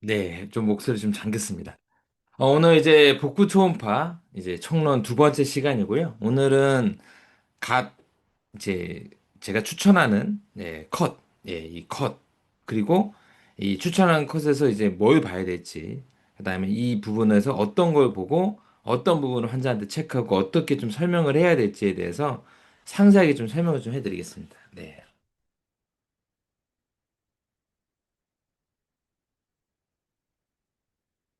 네, 좀 목소리 좀 잠겼습니다. 오늘 이제 복구 초음파 이제 총론 두 번째 시간이고요. 오늘은 갓 이제 제가 추천하는 컷, 이 컷, 그리고 이 추천하는 컷에서 이제 뭘 봐야 될지, 그다음에 이 부분에서 어떤 걸 보고 어떤 부분을 환자한테 체크하고 어떻게 좀 설명을 해야 될지에 대해서 상세하게 좀 설명을 좀 해드리겠습니다. 네.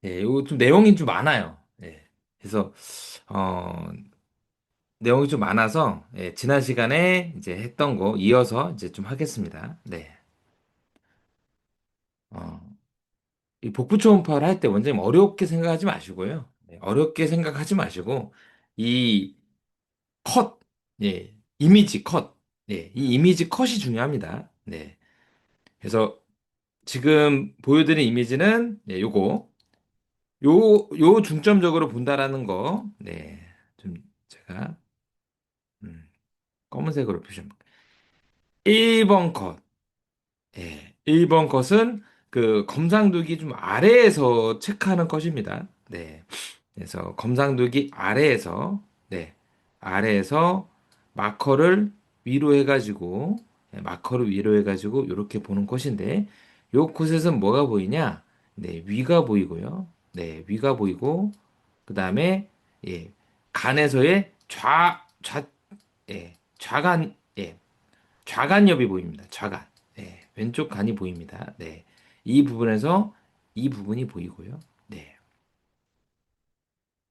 예, 이거 좀 내용이 좀 많아요. 예. 그래서 어, 내용이 좀 많아서 지난 시간에 이제 했던 거 이어서 이제 좀 하겠습니다. 네. 어, 이 복부 초음파를 할 때 원장님 어렵게 생각하지 마시고요. 네, 어렵게 생각하지 마시고 이 컷, 이미지 컷, 이 이미지 컷이 중요합니다. 네. 그래서 지금 보여드린 이미지는 요거 요 중점적으로 본다라는 거, 좀 제가 음, 검은색으로 표시합니다. 1번 컷. 1번 컷은 그 검상두기 좀 아래에서 체크하는 컷입니다. 네. 그래서 검상두기 아래에서, 아래에서 마커를 위로 해가지고, 마커를 위로 해가지고, 이렇게 보는 컷인데, 요 컷에서는 뭐가 보이냐? 위가 보이고요. 위가 보이고, 그 다음에, 예, 간에서의 좌간, 좌간엽이 보입니다. 좌간. 왼쪽 간이 보입니다. 네. 이 부분에서 이 부분이 보이고요. 네.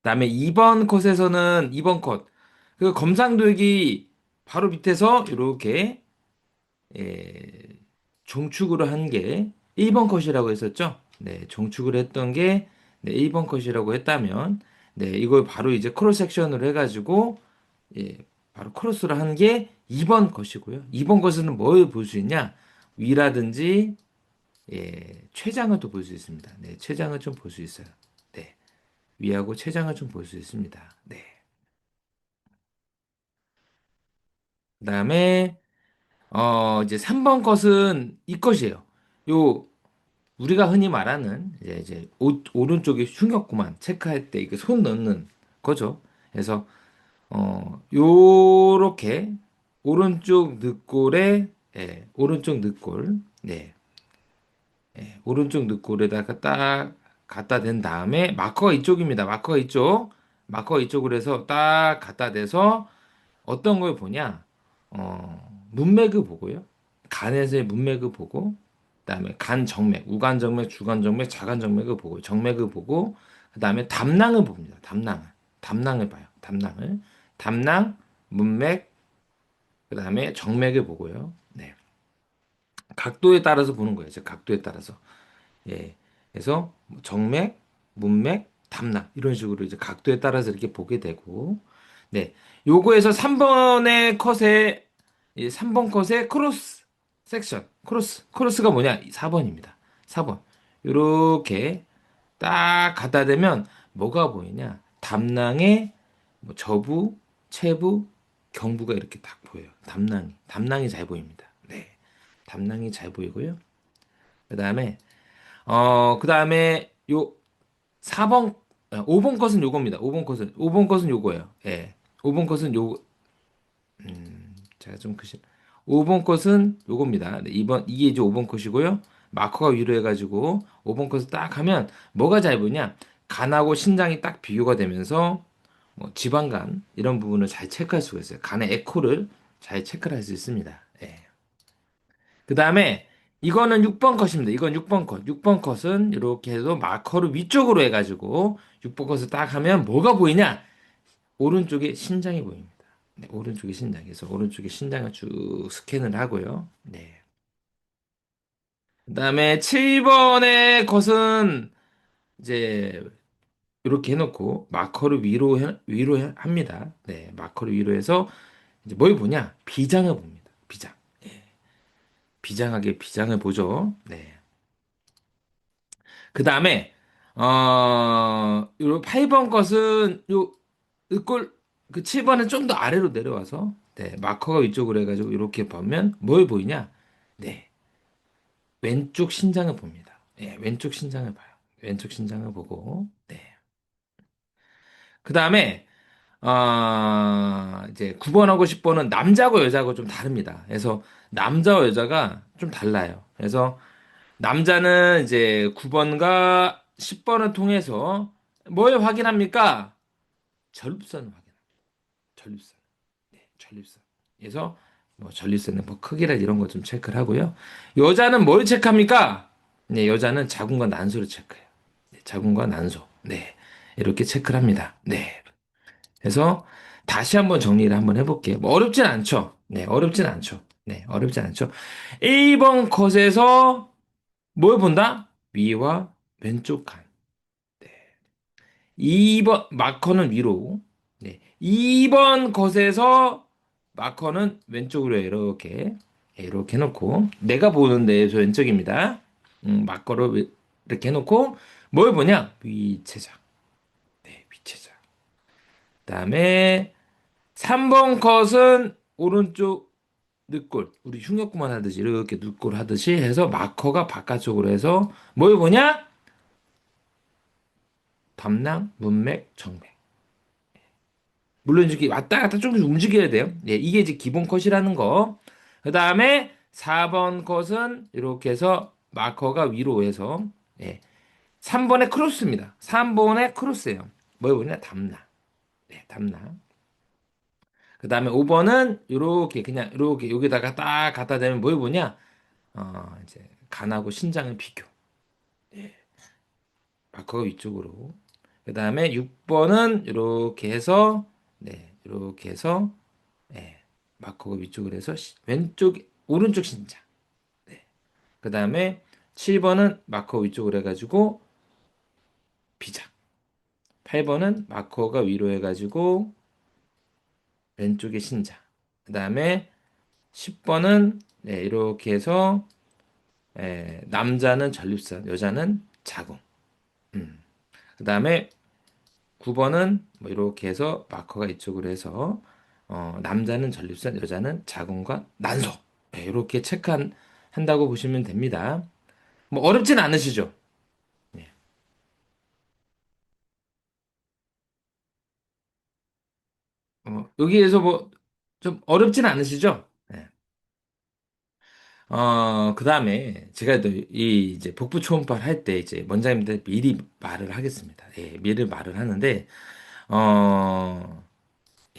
그다음에 2번 컷에서는 2번 컷. 그 검상도역이 바로 밑에서 이렇게 종축으로 한 게 1번 컷이라고 했었죠. 네, 종축을 했던 게 1번 컷이라고 했다면 이걸 바로 이제 크로스 섹션으로 해가지고 예, 바로 크로스를 하는 게 2번 컷이고요. 2번 컷은 뭘 볼 수 있냐? 위라든지 췌장을 또 볼 수 있습니다. 네, 췌장을 좀 볼 수 있어요. 네, 위하고 췌장을 좀 볼 수 있습니다. 네. 그다음에 이제 3번 컷은 이 컷이에요. 요 우리가 흔히 말하는 이제 오른쪽에 흉격구만 체크할 때 이게 손 넣는 거죠. 그래서 요렇게 오른쪽 늑골에 오른쪽 늑골 오른쪽 늑골에다가 딱 갖다 댄 다음에 마커가 이쪽입니다. 마커가 이쪽. 마커가 이쪽으로 해서 딱 갖다 대서 어떤 걸 보냐? 문맥을 보고요. 간에서의 문맥을 보고, 그다음에 간 정맥, 우간 정맥, 주간 정맥, 자간 정맥을 보고, 정맥을 보고, 그다음에 담낭을 봅니다. 담낭을 봐요. 담낭, 문맥, 그다음에 정맥을 보고요. 네. 각도에 따라서 보는 거예요. 각도에 따라서. 예. 그래서 뭐 정맥, 문맥, 담낭 이런 식으로 이제 각도에 따라서 이렇게 보게 되고, 네. 요거에서 3번의 컷에 이 3번 컷의 크로스 섹션, 크로스가 뭐냐? 4번입니다. 4번. 요렇게 딱 갖다 대면 뭐가 보이냐? 담낭의 뭐 저부, 체부, 경부가 이렇게 딱 보여요. 담낭이 잘 보입니다. 네. 담낭이 잘 보이고요. 그다음에 그다음에 요 4번, 5번 컷은 요겁니다. 5번 컷은 요거예요. 예. 5번 컷은 제가 좀 크시. 5번 컷은 요겁니다. 네, 이게 이제 5번 컷이고요. 마커가 위로 해가지고 5번 컷을 딱 하면 뭐가 잘 보이냐? 간하고 신장이 딱 비교가 되면서 뭐 지방간 이런 부분을 잘 체크할 수가 있어요. 간의 에코를 잘 체크를 할 수 있습니다. 예. 그 다음에 이거는 6번 컷입니다. 이건 6번 컷. 6번 컷은 이렇게 해서 마커를 위쪽으로 해가지고 6번 컷을 딱 하면 뭐가 보이냐? 오른쪽에 신장이 보입니다. 네, 오른쪽에 신장에서 오른쪽에 신장을 쭉 스캔을 하고요. 네. 그다음에 7번의 것은 이제 이렇게 해놓고 마커를 합니다. 네, 마커를 위로 해서 이제 뭘 보냐? 비장을 봅니다. 비장. 비장하게 비장을 보죠. 네. 그다음에 요 8번 것은 요 꼴, 그 7번은 좀 더 아래로 내려와서, 마커가 위쪽으로 해가지고, 이렇게 보면, 뭘 보이냐? 네, 왼쪽 신장을 봅니다. 예, 왼쪽 신장을 봐요. 왼쪽 신장을 보고, 네. 그 다음에, 이제 9번하고 10번은 남자고 여자고 좀 다릅니다. 그래서 남자와 여자가 좀 달라요. 그래서 남자는 이제 9번과 10번을 통해서 뭘 확인합니까? 전립선을 확인합니다. 전립선. 네, 전립선. 그래서 뭐 전립선의 뭐 크기라 이런 거 좀 체크를 하고요. 여자는 뭘 체크합니까? 네, 여자는 자궁과 난소를 체크해요. 네, 자궁과 난소. 네. 이렇게 체크를 합니다. 네. 그래서 다시 한번 정리를 한번 해볼게요. 뭐 어렵진 않죠. 네, 어렵진 않죠. 네, 어렵진 않죠. 1번 컷에서 뭘 본다? 위와 왼쪽 간. 네. 2번 마커는 위로. 네. 2번 컷에서 마커는 왼쪽으로 이렇게 해놓고 내가 보는 데에서 왼쪽입니다. 마커를 이렇게 해놓고 뭘 보냐? 위체장. 네, 위체장. 그다음에 3번 컷은 오른쪽 늑골. 우리 흉곽구만 하듯이 이렇게 늑골 하듯이 해서 마커가 바깥쪽으로 해서 뭘 보냐? 담낭, 문맥, 정맥. 물론 이렇게 왔다 갔다 조금씩 움직여야 돼요. 예, 이게 이제 기본 컷이라는 거. 그 다음에 4번 컷은 이렇게 해서 마커가 위로 해서 예, 3번의 크로스입니다. 3번의 크로스예요. 뭘 보냐? 담낭. 네, 담낭. 그 다음에 5번은 이렇게 그냥 이렇게 여기다가 딱 갖다 대면 뭘 보냐? 이제 간하고 신장의 비교. 마커가 위쪽으로. 그 다음에 6번은 이렇게 해서 네, 이렇게 해서 예, 마커가 위쪽으로 해서 왼쪽 오른쪽 신장. 네. 그 다음에 7번은 마커 위쪽으로 해가지고 비장. 8번은 마커가 위로 해가지고 왼쪽에 신장. 그 다음에 10번은 네, 이렇게 해서 남자는 전립선, 여자는 자궁. 음. 그 다음에 9번은 뭐 이렇게 해서 마커가 이쪽으로 해서 남자는 전립선, 여자는 자궁과 난소. 네, 이렇게 한다고 보시면 됩니다. 뭐 어렵진 않으시죠? 네. 여기에서 뭐 좀 어렵진 않으시죠? 네. 그다음에 제가 또 이 이제 복부 초음파를 할 때 이제 원장님들 미리 말을 하겠습니다. 예, 미리 말을 하는데 어,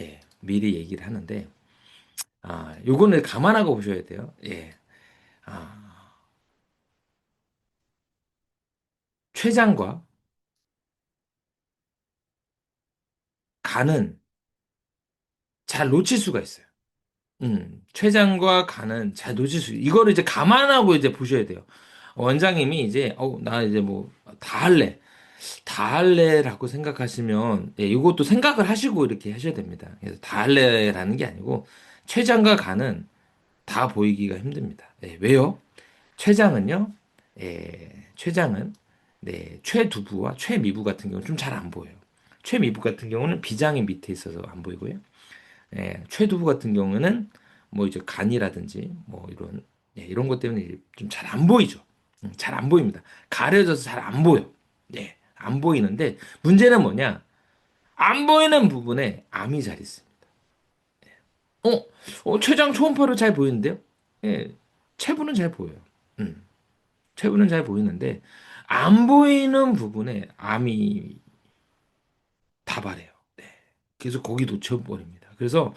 예, 미리 얘기를 하는데 요거는 감안하고 보셔야 돼요. 예. 아, 췌장과 간은 잘 놓칠 수가 있어요. 췌장과 간은 잘 놓칠 수, 이거를 이제 감안하고 이제 보셔야 돼요. 원장님이 이제, 나 이제 뭐, 다 할래. 다 할래라고 생각하시면, 예, 이것도 생각을 하시고 이렇게 하셔야 됩니다. 그래서 다 할래라는 게 아니고, 췌장과 간은 다 보이기가 힘듭니다. 예, 왜요? 췌장은요, 췌장은, 네, 췌두부와 췌미부 같은 경우는 좀 잘 안 보여요. 췌미부 같은 경우는 비장이 밑에 있어서 안 보이고요. 췌두부 같은 경우는 뭐 이제 간이라든지 뭐 이런 것 때문에 좀 잘 안 보이죠. 잘 안 보입니다. 가려져서 잘 안 보여. 예, 안 보이는데 문제는 뭐냐? 안 보이는 부분에 암이 잘 있습니다. 췌장 초음파로 잘 보이는데요? 예, 췌부는 잘 보여요. 음, 췌부는 잘 보이는데 안 보이는 부분에 암이 다발해요. 네. 그래서 거기 놓쳐버립니다. 그래서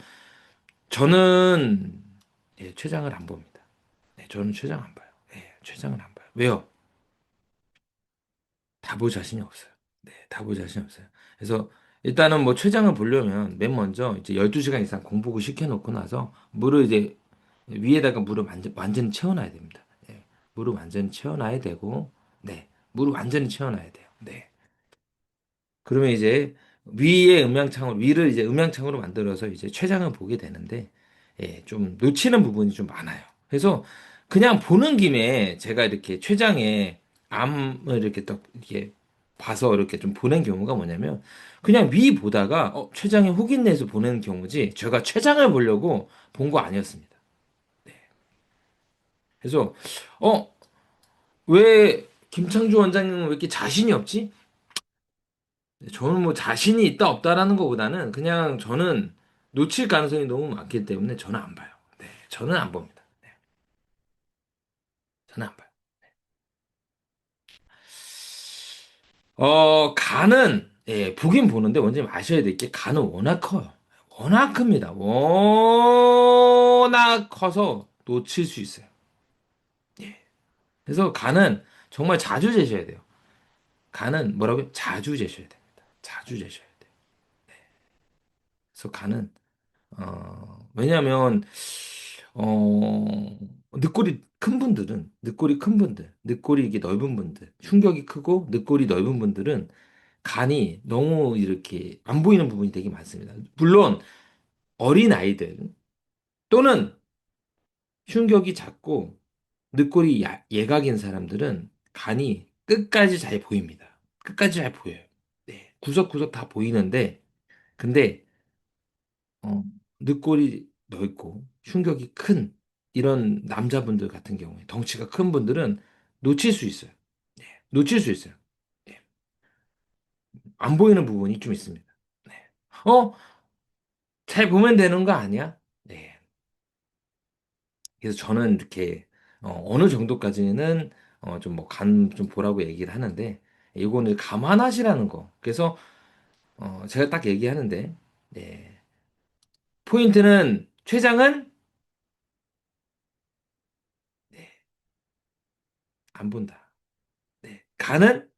저는 췌장을 안 봅니다. 네, 저는 췌장 안 봐요. 췌장은 안 봐요. 왜요? 다 볼 자신이 없어요. 네, 다 볼 자신이 없어요. 그래서 일단은 뭐 췌장을 보려면 맨 먼저 이제 12시간 이상 공복을 시켜놓고 나서 물을 이제 위에다가 물을 완전히 채워놔야 됩니다. 물을 완전히 채워놔야 되고, 네, 물을 완전히 채워놔야 돼요. 네. 그러면 이제 위를 이제 음향창으로 만들어서 이제 췌장을 보게 되는데, 좀 놓치는 부분이 좀 많아요. 그래서 그냥 보는 김에 제가 이렇게 췌장에 암을 이렇게 딱 이렇게 봐서 이렇게 좀 보는 경우가 뭐냐면, 그냥 위 보다가, 췌장에 혹인 내서 보는 경우지, 제가 췌장을 보려고 본 거 아니었습니다. 그래서, 어, 왜 김창주 원장님은 왜 이렇게 자신이 없지? 네, 저는 뭐 자신이 있다 없다라는 것보다는 그냥 저는 놓칠 가능성이 너무 많기 때문에 저는 안 봐요. 네, 저는 안 봅니다. 네, 저는 안 봐요. 간은 예, 보긴 보는데 원장님 아셔야 될 게 간은 워낙 커요. 워낙 큽니다. 워낙 커서 놓칠 수 있어요. 예. 그래서 간은 정말 자주 재셔야 돼요. 간은 뭐라고요? 자주 재셔야 됩니다. 자주 재셔야 돼요. 그래서 간은 왜냐면 늑골이 큰 분들은 늑골이 큰 분들, 늑골이 이게 넓은 분들, 흉격이 크고 늑골이 넓은 분들은 간이 너무 이렇게 안 보이는 부분이 되게 많습니다. 물론 어린 아이들 또는 흉격이 작고 늑골이 예각인 사람들은 간이 끝까지 잘 보입니다. 끝까지 잘 보여요. 네, 구석구석 다 보이는데 근데 늑골이 넓고 흉격이 큰 이런 남자분들 같은 경우에 덩치가 큰 분들은 놓칠 수 있어요. 네, 놓칠 수 있어요. 네, 안 보이는 부분이 좀 있습니다. 네. 어? 잘 보면 되는 거 아니야? 네. 그래서 저는 이렇게 어느 정도까지는 좀 뭐 간 좀 보라고 얘기를 하는데 이거는 감안하시라는 거. 그래서 제가 딱 얘기하는데 네. 포인트는 췌장은 네, 안 본다. 네. 간은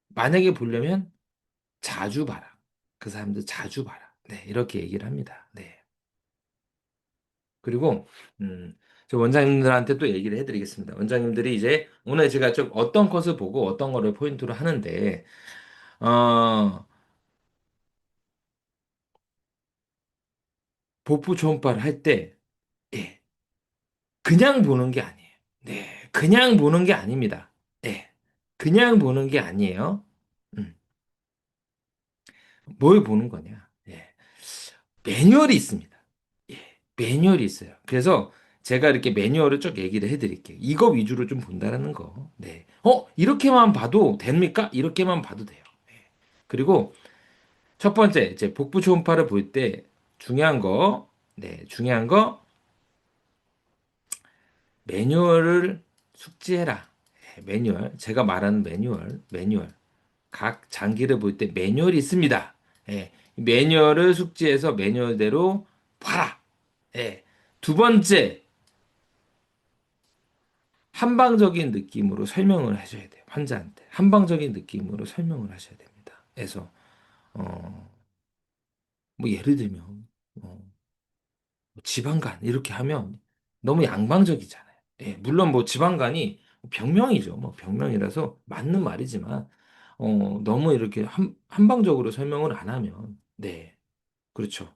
만약에 보려면 자주 봐라. 그 사람들 자주 봐라. 네, 이렇게 얘기를 합니다. 네. 그리고 저 원장님들한테 또 얘기를 해드리겠습니다. 원장님들이 이제 오늘 제가 좀 어떤 컷을 보고 어떤 거를 포인트로 하는데 어, 복부 초음파를 할 때, 예, 그냥 보는 게 아니에요. 네, 그냥 보는 게 아닙니다. 예, 그냥 보는 게 아니에요. 음, 뭘 보는 거냐? 예, 매뉴얼이 있습니다. 예, 매뉴얼이 있어요. 그래서 제가 이렇게 매뉴얼을 쭉 얘기를 해드릴게요. 이거 위주로 좀 본다는 거. 네. 이렇게만 봐도 됩니까? 이렇게만 봐도 돼요. 예. 그리고 첫 번째, 이제 복부 초음파를 볼 때 중요한 거, 네, 중요한 거, 매뉴얼을 숙지해라. 예, 매뉴얼. 제가 말하는 매뉴얼. 각 장기를 볼 때 매뉴얼이 있습니다. 예, 매뉴얼을 숙지해서 매뉴얼대로 봐라. 예. 두 번째, 한방적인 느낌으로 설명을 하셔야 돼요. 환자한테. 한방적인 느낌으로 설명을 하셔야 됩니다. 그래서, 어, 뭐 예를 들면, 뭐 지방간 이렇게 하면 너무 양방적이잖아요. 예, 물론 뭐 지방간이 병명이죠. 뭐 병명이라서 맞는 말이지만, 너무 이렇게 한방적으로 설명을 안 하면, 네, 그렇죠.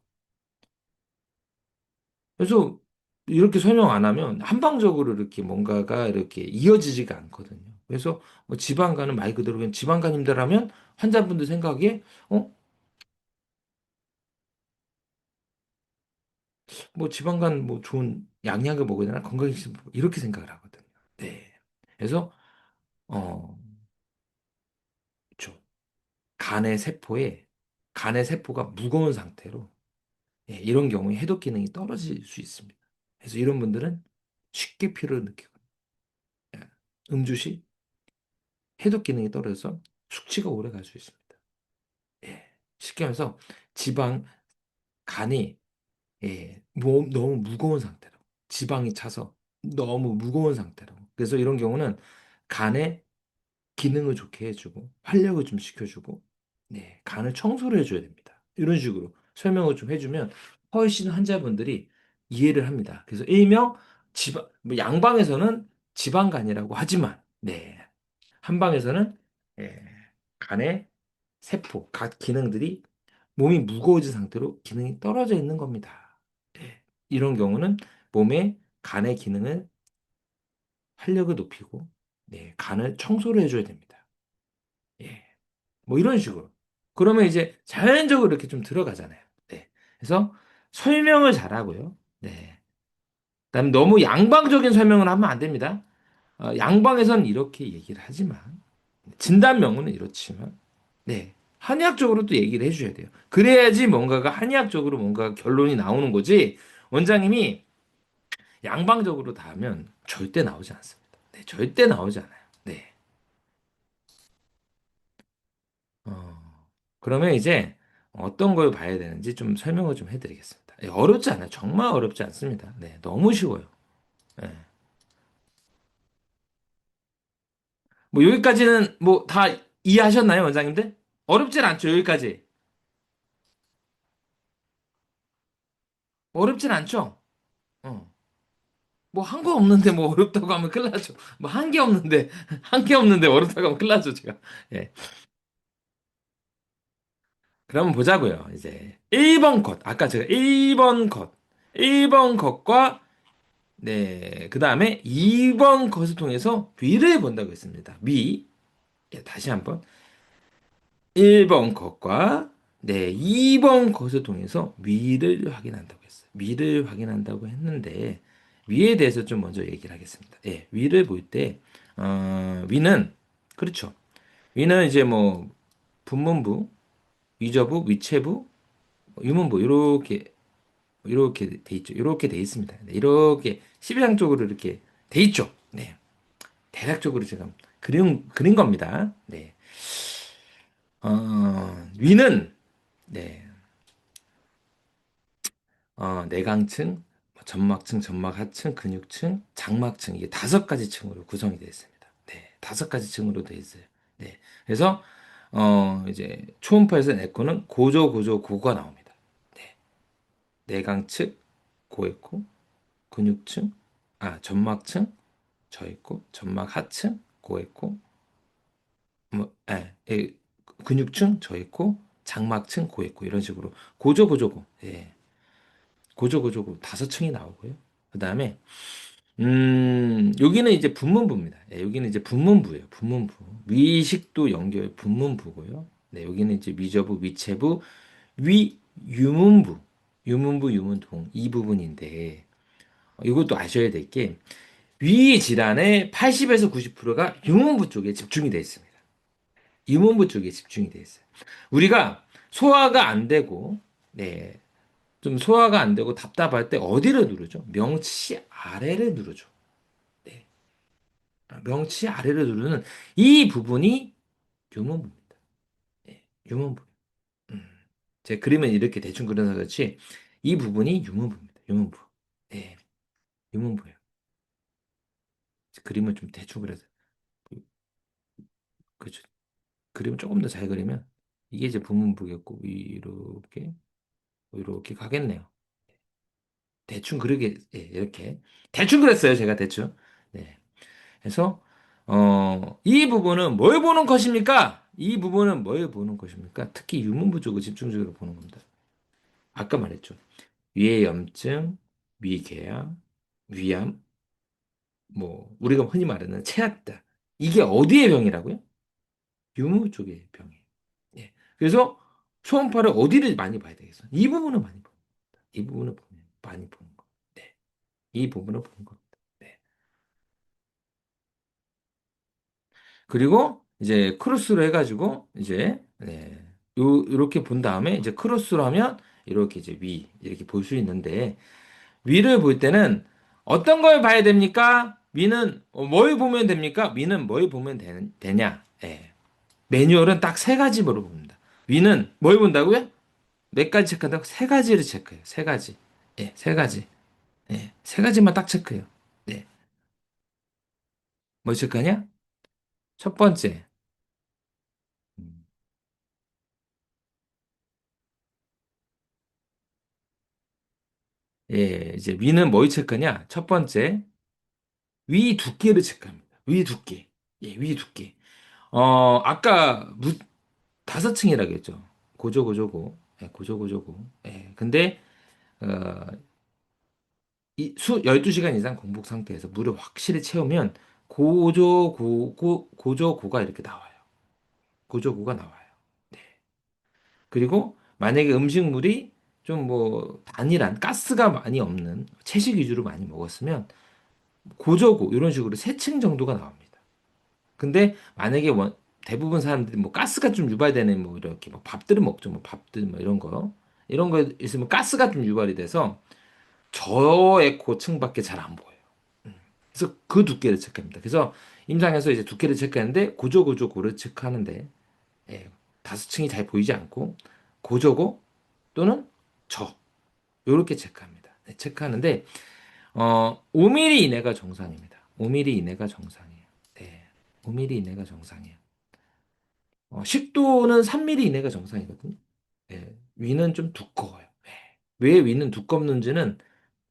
그래서 이렇게 설명 안 하면 한방적으로 이렇게 뭔가가 이렇게 이어지지가 않거든요. 그래서 뭐 지방간은 말 그대로 그냥 지방간임들 하면 환자분들 생각에 뭐 지방간 뭐 좋은 양약을 먹어야 되나 건강식품 이렇게 생각을 하거든요. 네. 그래서 어 그렇죠. 간의 세포에 간의 세포가 무거운 상태로 예, 이런 경우에 해독 기능이 떨어질 수 있습니다. 그래서 이런 분들은 쉽게 피로를 느끼고 예, 음주시 해독 기능이 떨어져서 숙취가 오래 갈 수 있습니다. 예. 쉽게 말해서 지방, 간이 너무 무거운 상태로 지방이 차서 너무 무거운 상태로 그래서 이런 경우는 간의 기능을 좋게 해주고 활력을 좀 시켜주고 네, 간을 청소를 해줘야 됩니다. 이런 식으로 설명을 좀 해주면 훨씬 환자분들이 이해를 합니다. 그래서 일명 뭐 양방에서는 지방간이라고 하지만 네, 한방에서는 예, 간의 세포, 각 기능들이 몸이 무거워진 상태로 기능이 떨어져 있는 겁니다. 예. 이런 경우는 몸의 간의 기능을 활력을 높이고 네, 간을 청소를 해줘야 됩니다. 예. 뭐 이런 식으로. 그러면 이제 자연적으로 이렇게 좀 들어가잖아요. 네. 그래서 설명을 잘하고요. 네. 그다음에 너무 양방적인 설명을 하면 안 됩니다. 양방에서는 이렇게 얘기를 하지만, 진단 명문은 이렇지만, 네. 한의학적으로 또 얘기를 해줘야 돼요. 그래야지 뭔가가 한의학적으로 뭔가 결론이 나오는 거지, 원장님이 양방적으로 다 하면 절대 나오지 않습니다. 네, 절대 나오지 않아요. 네. 그러면 이제 어떤 걸 봐야 되는지 좀 설명을 좀 해드리겠습니다. 예, 어렵지 않아요. 정말 어렵지 않습니다. 네, 너무 쉬워요. 예. 뭐 여기까지는 뭐 다 이해하셨나요, 원장님들? 어렵진 않죠, 여기까지. 어렵진 않죠? 어. 뭐 한 거 없는데 뭐 어렵다고 하면 큰일 나죠. 뭐 한 게 없는데, 한 게 없는데 어렵다고 하면 큰일 나죠, 제가. 예. 그럼 보자고요. 이제 1번 컷. 아까 제가 1번 컷. 1번 컷과 네, 그 다음에 2번 컷을 통해서 위를 본다고 했습니다. 위. 예, 다시 한번. 1번 컷과 네, 2번 컷을 통해서 위를 확인한다고 했어요. 위를 확인한다고 했는데 위에 대해서 좀 먼저 얘기를 하겠습니다. 예, 위를 볼 때, 위는 그렇죠. 위는 이제 뭐 분문부, 위저부, 위체부, 유문부 이렇게 돼 있죠. 이렇게 돼 있습니다. 네, 이렇게 12장 쪽으로 이렇게 돼 있죠. 네. 대략적으로 지금 그린 겁니다. 네. 위는, 네, 내강층, 점막층, 점막하층, 근육층, 장막층, 이게 5가지 층으로 구성이 되어 있습니다. 네, 5가지 층으로 되어 있어요. 네. 그래서, 이제, 초음파에서 에코는 고가 나옵니다. 네. 내강층, 고에코, 근육층, 점막층, 저있고, 점막하층, 고에코, 뭐, 근육층 저 있고 장막층 고 있고 이런 식으로 고조고조고 예 고조고조고 5층이 나오고요. 그다음에 여기는 이제 분문부입니다. 예, 여기는 이제 분문부예요. 분문부 위식도 연결 분문부고요. 네, 여기는 이제 위저부 위체부 위 유문부 유문부 유문동 이 부분인데 이것도 아셔야 될 게 위 질환의 80에서 90%가 유문부 쪽에 집중이 되어 있습니다. 유문부 쪽에 집중이 돼 있어요. 우리가 소화가 안 되고, 네, 좀 소화가 안 되고 답답할 때 어디를 누르죠? 명치 아래를 누르죠. 네, 명치 아래를 누르는 이 부분이 유문부입니다. 네, 유문부. 음. 제 그림은 이렇게 대충 그려서 그렇지, 이 부분이 유문부입니다. 유문부. 네, 유문부예요. 그림을 좀 대충 그려서, 그렇죠. 그림을 조금 더 잘 그리면 이게 이제 부문부겠고, 이렇게 가겠네요. 대충 그러게 예, 이렇게 대충 그랬어요 제가 대충 네 그래서 이 부분은 뭘 보는 것입니까? 이 부분은 뭘 보는 것입니까? 특히 유문부 쪽을 집중적으로 보는 겁니다. 아까 말했죠. 위의 염증, 위궤양, 위암, 뭐 우리가 흔히 말하는 체압다. 이게 어디의 병이라고요? 유무 쪽의 병이에요. 예. 그래서 초음파를 어디를 많이 봐야 되겠어? 이 부분을 많이 봐. 이 부분을 많이 보는 거. 네. 이 부분을 보는 겁니다. 네. 그리고 이제 크로스로 해가지고 이제 네, 요렇게 본 다음에 이제 크로스로 하면 이렇게 이제 위 이렇게 볼 수 있는데 위를 볼 때는 어떤 걸 봐야 됩니까? 위는 뭘 보면 됩니까? 위는 뭘 보면 되냐? 예. 매뉴얼은 딱 3가지로 봅니다. 위는 뭘 본다고요? 몇 가지 체크한다고? 3가지를 체크해요. 3가지. 예, 3가지. 예, 3가지만 딱 체크해요. 네. 뭘 체크하냐? 첫 번째. 음, 예, 이제 위는 뭘 체크하냐? 첫 번째, 위 두께를 체크합니다. 위 두께. 예, 위 두께. 아까 5층이라고 했죠. 고조고조고. 예, 고조고조고. 예, 근데, 어, 12시간 이상 공복 상태에서 물을 확실히 채우면 고조고가 이렇게 나와요. 고조고가 나와요. 네. 그리고 만약에 음식물이 좀 뭐 단일한 가스가 많이 없는 채식 위주로 많이 먹었으면 고저고 이런 식으로 세 층 정도가 나옵니다. 근데 만약에 대부분 사람들이 뭐 가스가 좀 유발되는 뭐 이렇게 뭐 밥들을 먹죠. 뭐 밥들 뭐 이런 거 있으면 가스가 좀 유발이 돼서 저 에코층밖에 잘 안 보여요. 그래서 그 두께를 체크합니다. 그래서 임상에서 이제 두께를 체크하는데 고저고를 체크하는데 예, 다섯 층이 잘 보이지 않고 고저고 또는 저 요렇게 체크합니다. 네, 체크하는데 5mm 이내가 정상입니다. 5mm 이내가 정상이에요. 네, 5mm 이내가 정상이에요. 식도는 3mm 이내가 정상이거든요. 예, 위는 좀 두꺼워요. 예. 왜 위는 두껍는지는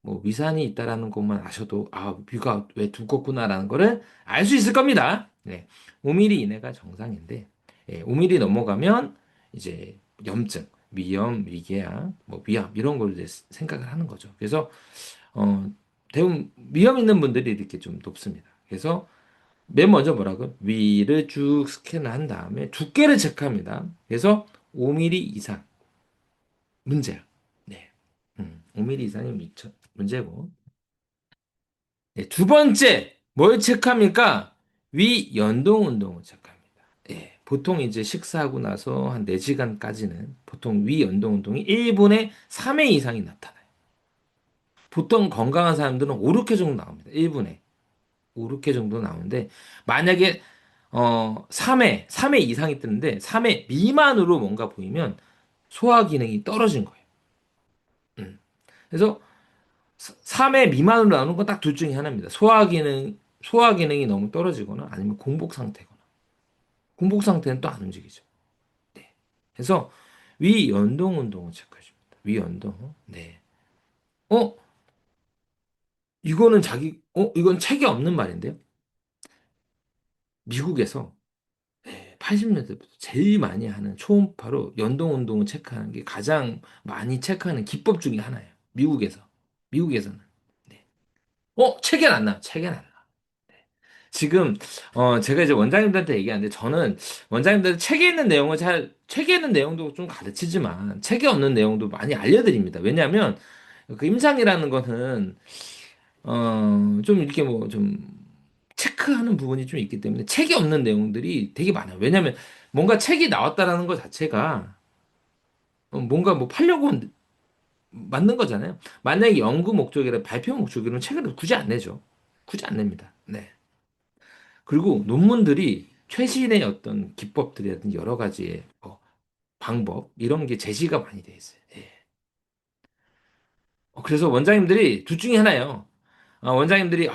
뭐 위산이 있다라는 것만 아셔도 아 위가 왜 두껍구나라는 거를 알 수 있을 겁니다. 네, 5mm 이내가 정상인데 5mm 넘어가면 이제 염증, 위염, 위궤양, 뭐 위암 이런 걸 이제 생각을 하는 거죠. 그래서 어, 대부분 위험 있는 분들이 이렇게 좀 높습니다. 그래서 맨 먼저 뭐라고? 위를 쭉 스캔을 한 다음에 두께를 체크합니다. 그래서 5mm 이상 문제야. 네. 5mm 이상이 문제고. 네, 두 번째 뭘 체크합니까? 위 연동 운동을 체크합니다. 예, 보통 이제 식사하고 나서 한 4시간까지는 보통 위 연동 운동이 1분에 3회 이상이 나타나요. 보통 건강한 사람들은 5, 6회 정도 나옵니다. 1분에. 5, 6회 정도 나오는데 만약에 3회 이상이 뜨는데 3회 미만으로 뭔가 보이면 소화 기능이 떨어진 거예요. 음. 그래서 3회 미만으로 나오는 건 딱 둘 중에 하나입니다. 소화 기능이 너무 떨어지거나 아니면 공복 상태거나. 공복 상태는 또 안 움직이죠. 네. 그래서 위 연동 운동을 체크해 줍니다. 위 연동. 네. 어, 이건 책이 없는 말인데요. 미국에서 80년대부터 제일 많이 하는 초음파로 연동 운동을 체크하는 게 가장 많이 체크하는 기법 중에 하나예요. 미국에서. 미국에서는. 네. 책엔 안 나. 책엔 안 나. 지금 제가 이제 원장님들한테 얘기하는데 저는 원장님들 책에 있는 내용을 책에 있는 내용도 좀 가르치지만 책에 없는 내용도 많이 알려드립니다. 왜냐하면 그 임상이라는 거는 좀 이렇게 뭐 좀 체크하는 부분이 좀 있기 때문에 책이 없는 내용들이 되게 많아요. 왜냐하면 뭔가 책이 나왔다라는 것 자체가 뭔가 뭐 팔려고 만든 거잖아요. 만약에 연구 목적이라 발표 목적이라면 책을 굳이 안 내죠. 굳이 안 냅니다. 네. 그리고 논문들이 최신의 어떤 기법들이라든지 여러 가지의 방법 이런 게 제시가 많이 돼 있어요. 예. 그래서 원장님들이 둘 중에 하나예요. 원장님들이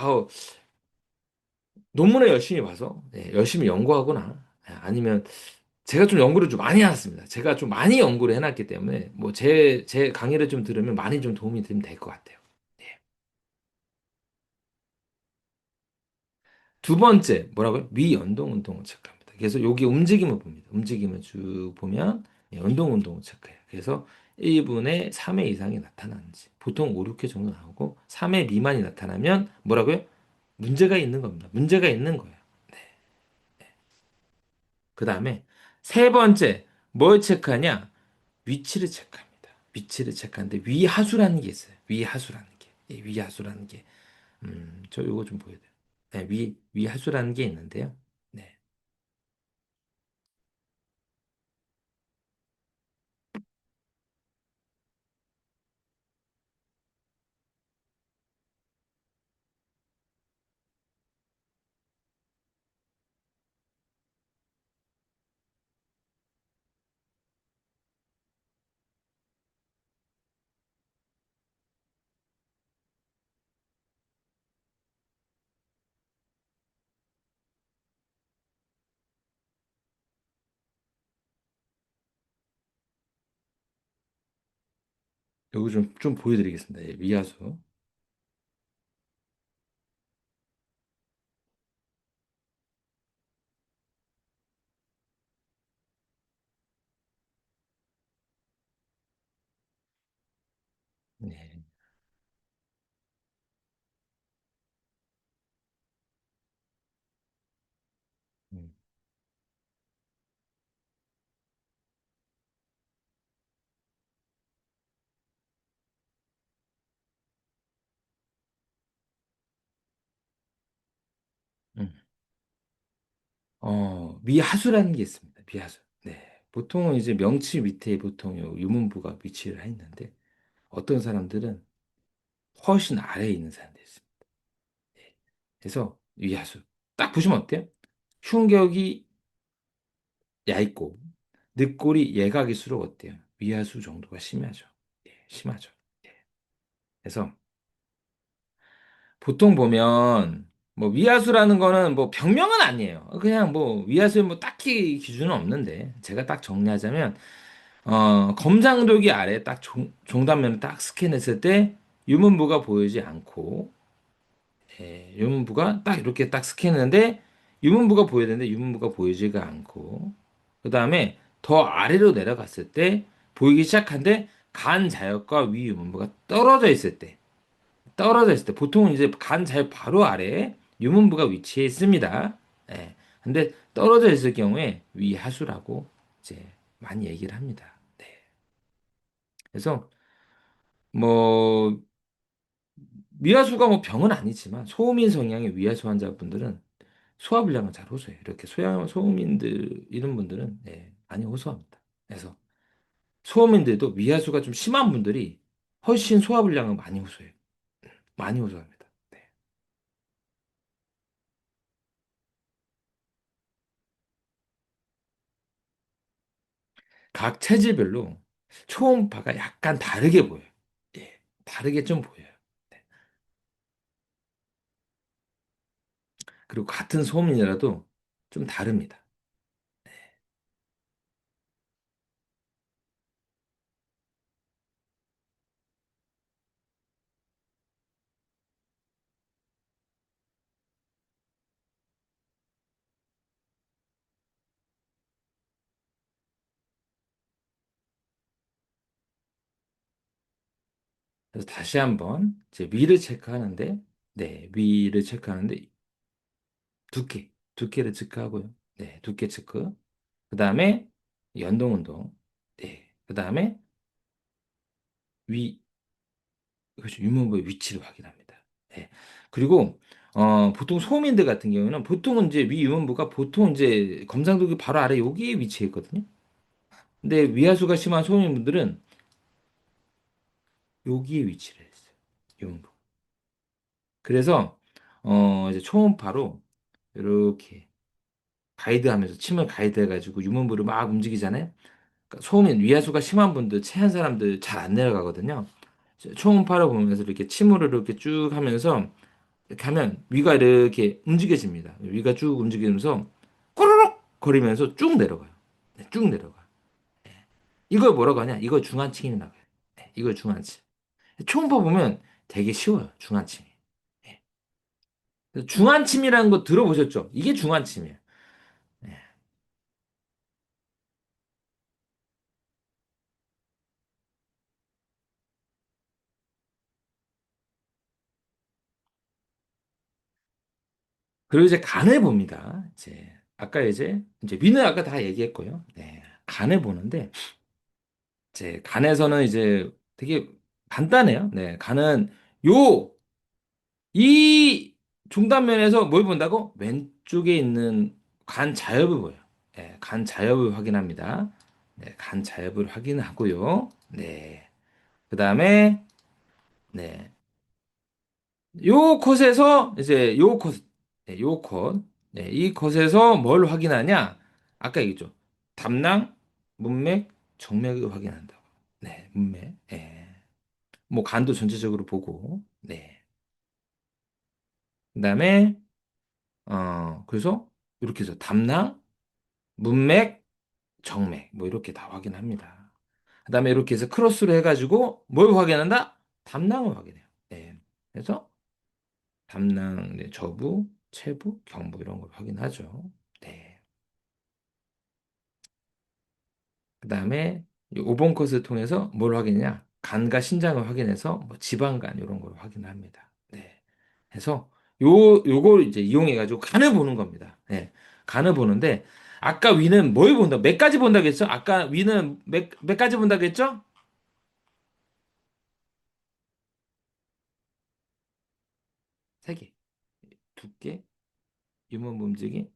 논문을 열심히 봐서 열심히 연구하거나 아니면 제가 좀 연구를 좀 많이 해놨습니다. 제가 좀 많이 연구를 해놨기 때문에 뭐 제 강의를 좀 들으면 많이 좀 도움이 되면 될 것 같아요. 예. 두 번째, 뭐라고요? 위연동 운동을 체크합니다. 그래서 여기 움직임을 봅니다. 움직임을 쭉 보면 연동 운동을 체크해요. 그래서 1분에 3회 이상이 나타나는지 보통 5, 6회 정도 나오고 3회 미만이 나타나면 뭐라고요? 문제가 있는 겁니다. 문제가 있는 거예요. 그 다음에 세 번째, 뭘 체크하냐? 위치를 체크합니다. 위치를 체크하는데 위하수라는 게 있어요. 위하수라는 게. 위하수라는 게. 저 요거 좀 보여드려요. 네, 위하수라는 게 있는데요. 네. 요거 좀 보여드리겠습니다. 예, 위하수. 네. 음. 미하수라는 게 있습니다. 미하수. 네. 보통은 이제 명치 밑에 보통 요 유문부가 위치를 했는데 어떤 사람들은 훨씬 아래에 있는 사람들이 있습니다. 네. 그래서 위하수. 딱 보시면 어때요? 흉격이 얇고 늑골이 예각일수록 어때요? 위하수 정도가 심하죠. 예, 심하죠. 예. 그래서 보통 보면 뭐 위하수라는 거는 뭐 병명은 아니에요. 그냥 뭐 위하수에 뭐 딱히 기준은 없는데 제가 딱 정리하자면 검장돌기 아래 딱 종단면을 딱 스캔했을 때 유문부가 보이지 않고 유문부가 딱 이렇게 딱 스캔했는데 유문부가 보여야 되는데 유문부가 보이지가 않고 그 다음에 더 아래로 내려갔을 때 보이기 시작한데 간 자역과 위 유문부가 떨어져 있을 때 보통은 이제 간 자역 바로 아래에 유문부가 위치해 있습니다. 예. 근데 떨어져 있을 경우에 위하수라고 이제 많이 얘기를 합니다. 네. 그래서 뭐 위하수가 뭐 병은 아니지만 소음인 성향의 위하수 환자분들은 소화불량을 잘 호소해요. 이렇게 소음인들 이런 분들은 네, 많이 호소합니다. 그래서 소음인들도 위하수가 좀 심한 분들이 훨씬 소화불량을 많이 호소해요. 많이 호소합니다. 네. 각 체질별로 초음파가 약간 다르게 보여요. 예, 다르게 좀 보여요. 네. 그리고 같은 소음이라도 좀 다릅니다. 그래서 다시 한번 제 위를 체크하는데, 네, 위를 체크하는데 두께를 체크하고요. 네, 두께 체크. 그 다음에 연동 운동. 네, 그 다음에 위, 그렇죠. 유무부의 위치를 확인합니다. 네. 그리고 보통 소음인들 같은 경우는 보통은 이제 위 유문부가 보통 이제 검상도기 바로 아래 여기에 위치해 있거든요. 근데 위하수가 심한 소음인분들은 여기에 위치를 했어요. 유문부. 그래서 이제 초음파로 이렇게 가이드하면서 침을 가이드해가지고 유문부를 막 움직이잖아요. 그러니까 소음인 위하수가 심한 분들, 체한 사람들 잘 안 내려가거든요. 초음파로 보면서 이렇게 침으로 이렇게 쭉 하면서 이렇게 하면 위가 이렇게 움직여집니다. 위가 쭉 움직이면서 꼬르륵 거리면서 쭉 내려가요. 네, 쭉 내려가. 이걸 뭐라고 하냐? 이걸 중환층이라고 해요. 네, 이걸 중환층. 초음파 보면 되게 쉬워요. 중환층이. 네. 중환침이라는 거 들어보셨죠? 이게 중환침이에요. 네. 그리고 이제 간을 봅니다. 이제 아까 이제 위는 아까 다 얘기했고요. 네. 간을 보는데 이제 간에서는 이제 되게 간단해요. 네. 간은 요 이 중단면에서 뭘 본다고? 왼쪽에 있는 간 자엽을 보여요. 네. 간 자엽을 확인합니다. 네. 간 자엽을 확인하고요. 네. 그다음에 네. 요 컷에서 이제 요 컷, 네, 요 컷, 네, 이 컷에서 뭘 확인하냐? 아까 얘기했죠. 담낭, 문맥, 정맥을 확인한다고. 네, 문맥. 예. 뭐 간도 전체적으로 보고, 네. 그다음에 그래서 이렇게 해서 담낭, 문맥, 정맥 뭐 이렇게 다 확인합니다. 그다음에 이렇게 해서 크로스로 해가지고 뭘 확인한다? 담낭을 확인해요. 네. 그래서 담낭, 네, 저부, 체부, 경부 이런 걸 확인하죠. 네. 그다음에 이 5번 컷을 통해서 뭘 확인하냐? 간과 신장을 확인해서 뭐 지방간 이런 걸 확인합니다. 네. 해서 요걸 이제 이용해 가지고 간을 보는 겁니다. 네. 간을 보는데 아까 위는 뭘 본다? 몇 가지 본다고 했죠? 아까 위는 몇 가지 본다고 했죠? 세 개. 두께, 유무 움직임,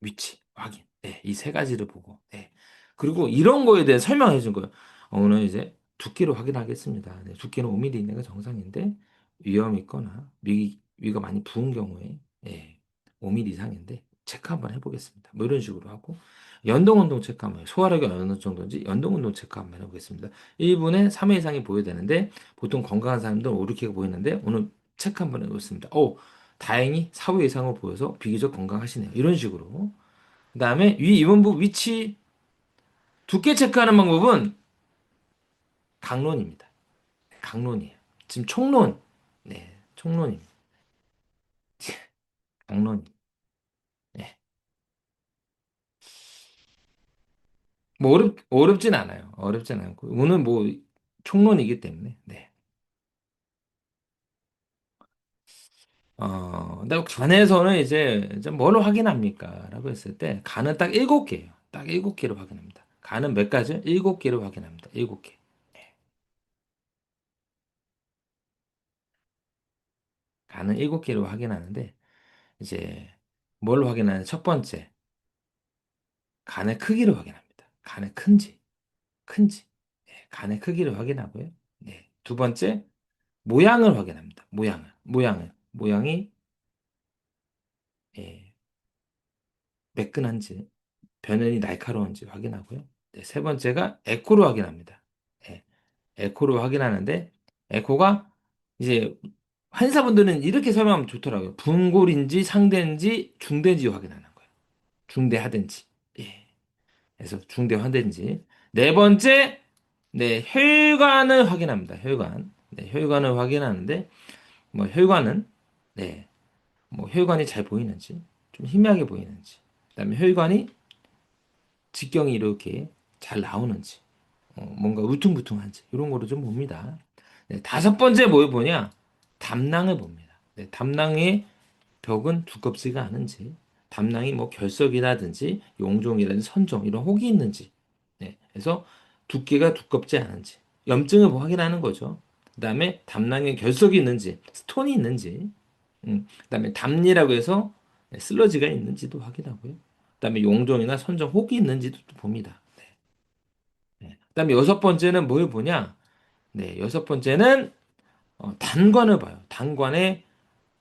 위치, 확인. 네, 이 세 가지를 보고. 네. 그리고 이런 거에 대해 설명해 준 거예요. 오늘 이제 두께로 확인하겠습니다. 네, 두께는 5mm 이내가 정상인데 위염이 있거나 위가 많이 부은 경우에 예, 5mm 이상인데 체크 한번 해보겠습니다. 뭐 이런 식으로 하고 연동 운동 체크 한번 해요. 소화력이 어느 정도인지 연동 운동 체크 한번 해보겠습니다. 1분에 3회 이상이 보여야 되는데 보통 건강한 사람들은 5, 6회가 보이는데 오늘 체크 한번 해보겠습니다. 다행히 4회 이상으로 보여서 비교적 건강하시네요. 이런 식으로. 그다음에 위 임원부 위치 두께 체크하는 방법은 강론입니다. 강론이에요. 지금 총론. 네, 총론입니다. 강론. 네. 뭐 어렵진 않아요. 어렵진 않고 오늘 뭐 총론이기 때문에. 네. 근데 간에서는 이제 뭘 확인합니까? 라고 했을 때 간은 딱 7개예요. 딱 7개로 확인합니다. 간은 몇 가지? 7개로 확인합니다. 7개. 간은 7개로 확인하는데 이제 뭘 확인하는 첫 번째 간의 크기를 확인합니다. 간의 큰지. 예, 간의 크기를 확인하고요. 네. 두 번째, 모양을 확인합니다. 모양이, 예, 매끈한지, 변연이 날카로운지 확인하고요. 네, 세 번째가 에코로 확인합니다. 예, 에코로 확인하는데, 에코가 이제 환자분들은 이렇게 설명하면 좋더라고요. 분골인지 상대인지 중대인지 확인하는 거예요. 중대하든지. 예. 그래서 중대하든지. 네 번째, 네, 혈관을 확인합니다. 혈관. 네, 혈관을 확인하는데, 뭐, 혈관은, 네, 뭐, 혈관이 잘 보이는지, 좀 희미하게 보이는지, 그다음에 혈관이 직경이 이렇게 잘 나오는지, 뭔가 울퉁불퉁한지, 이런 거를 좀 봅니다. 네, 다섯 번째 뭘 보냐? 담낭을 봅니다. 네, 담낭의 벽은 두껍지가 않은지, 담낭이 뭐 결석이라든지 용종이라든지 선종 이런 혹이 있는지, 네, 그래서 두께가 두껍지 않은지 염증을 뭐 확인하는 거죠. 그다음에 담낭에 결석이 있는지, 스톤이 있는지, 그다음에 담니라고 해서 슬러지가 있는지도 확인하고요. 그다음에 용종이나 선종 혹이 있는지도 또 봅니다. 네. 네. 그다음에 여섯 번째는 뭘 보냐? 네, 여섯 번째는 단관을 봐요. 단관에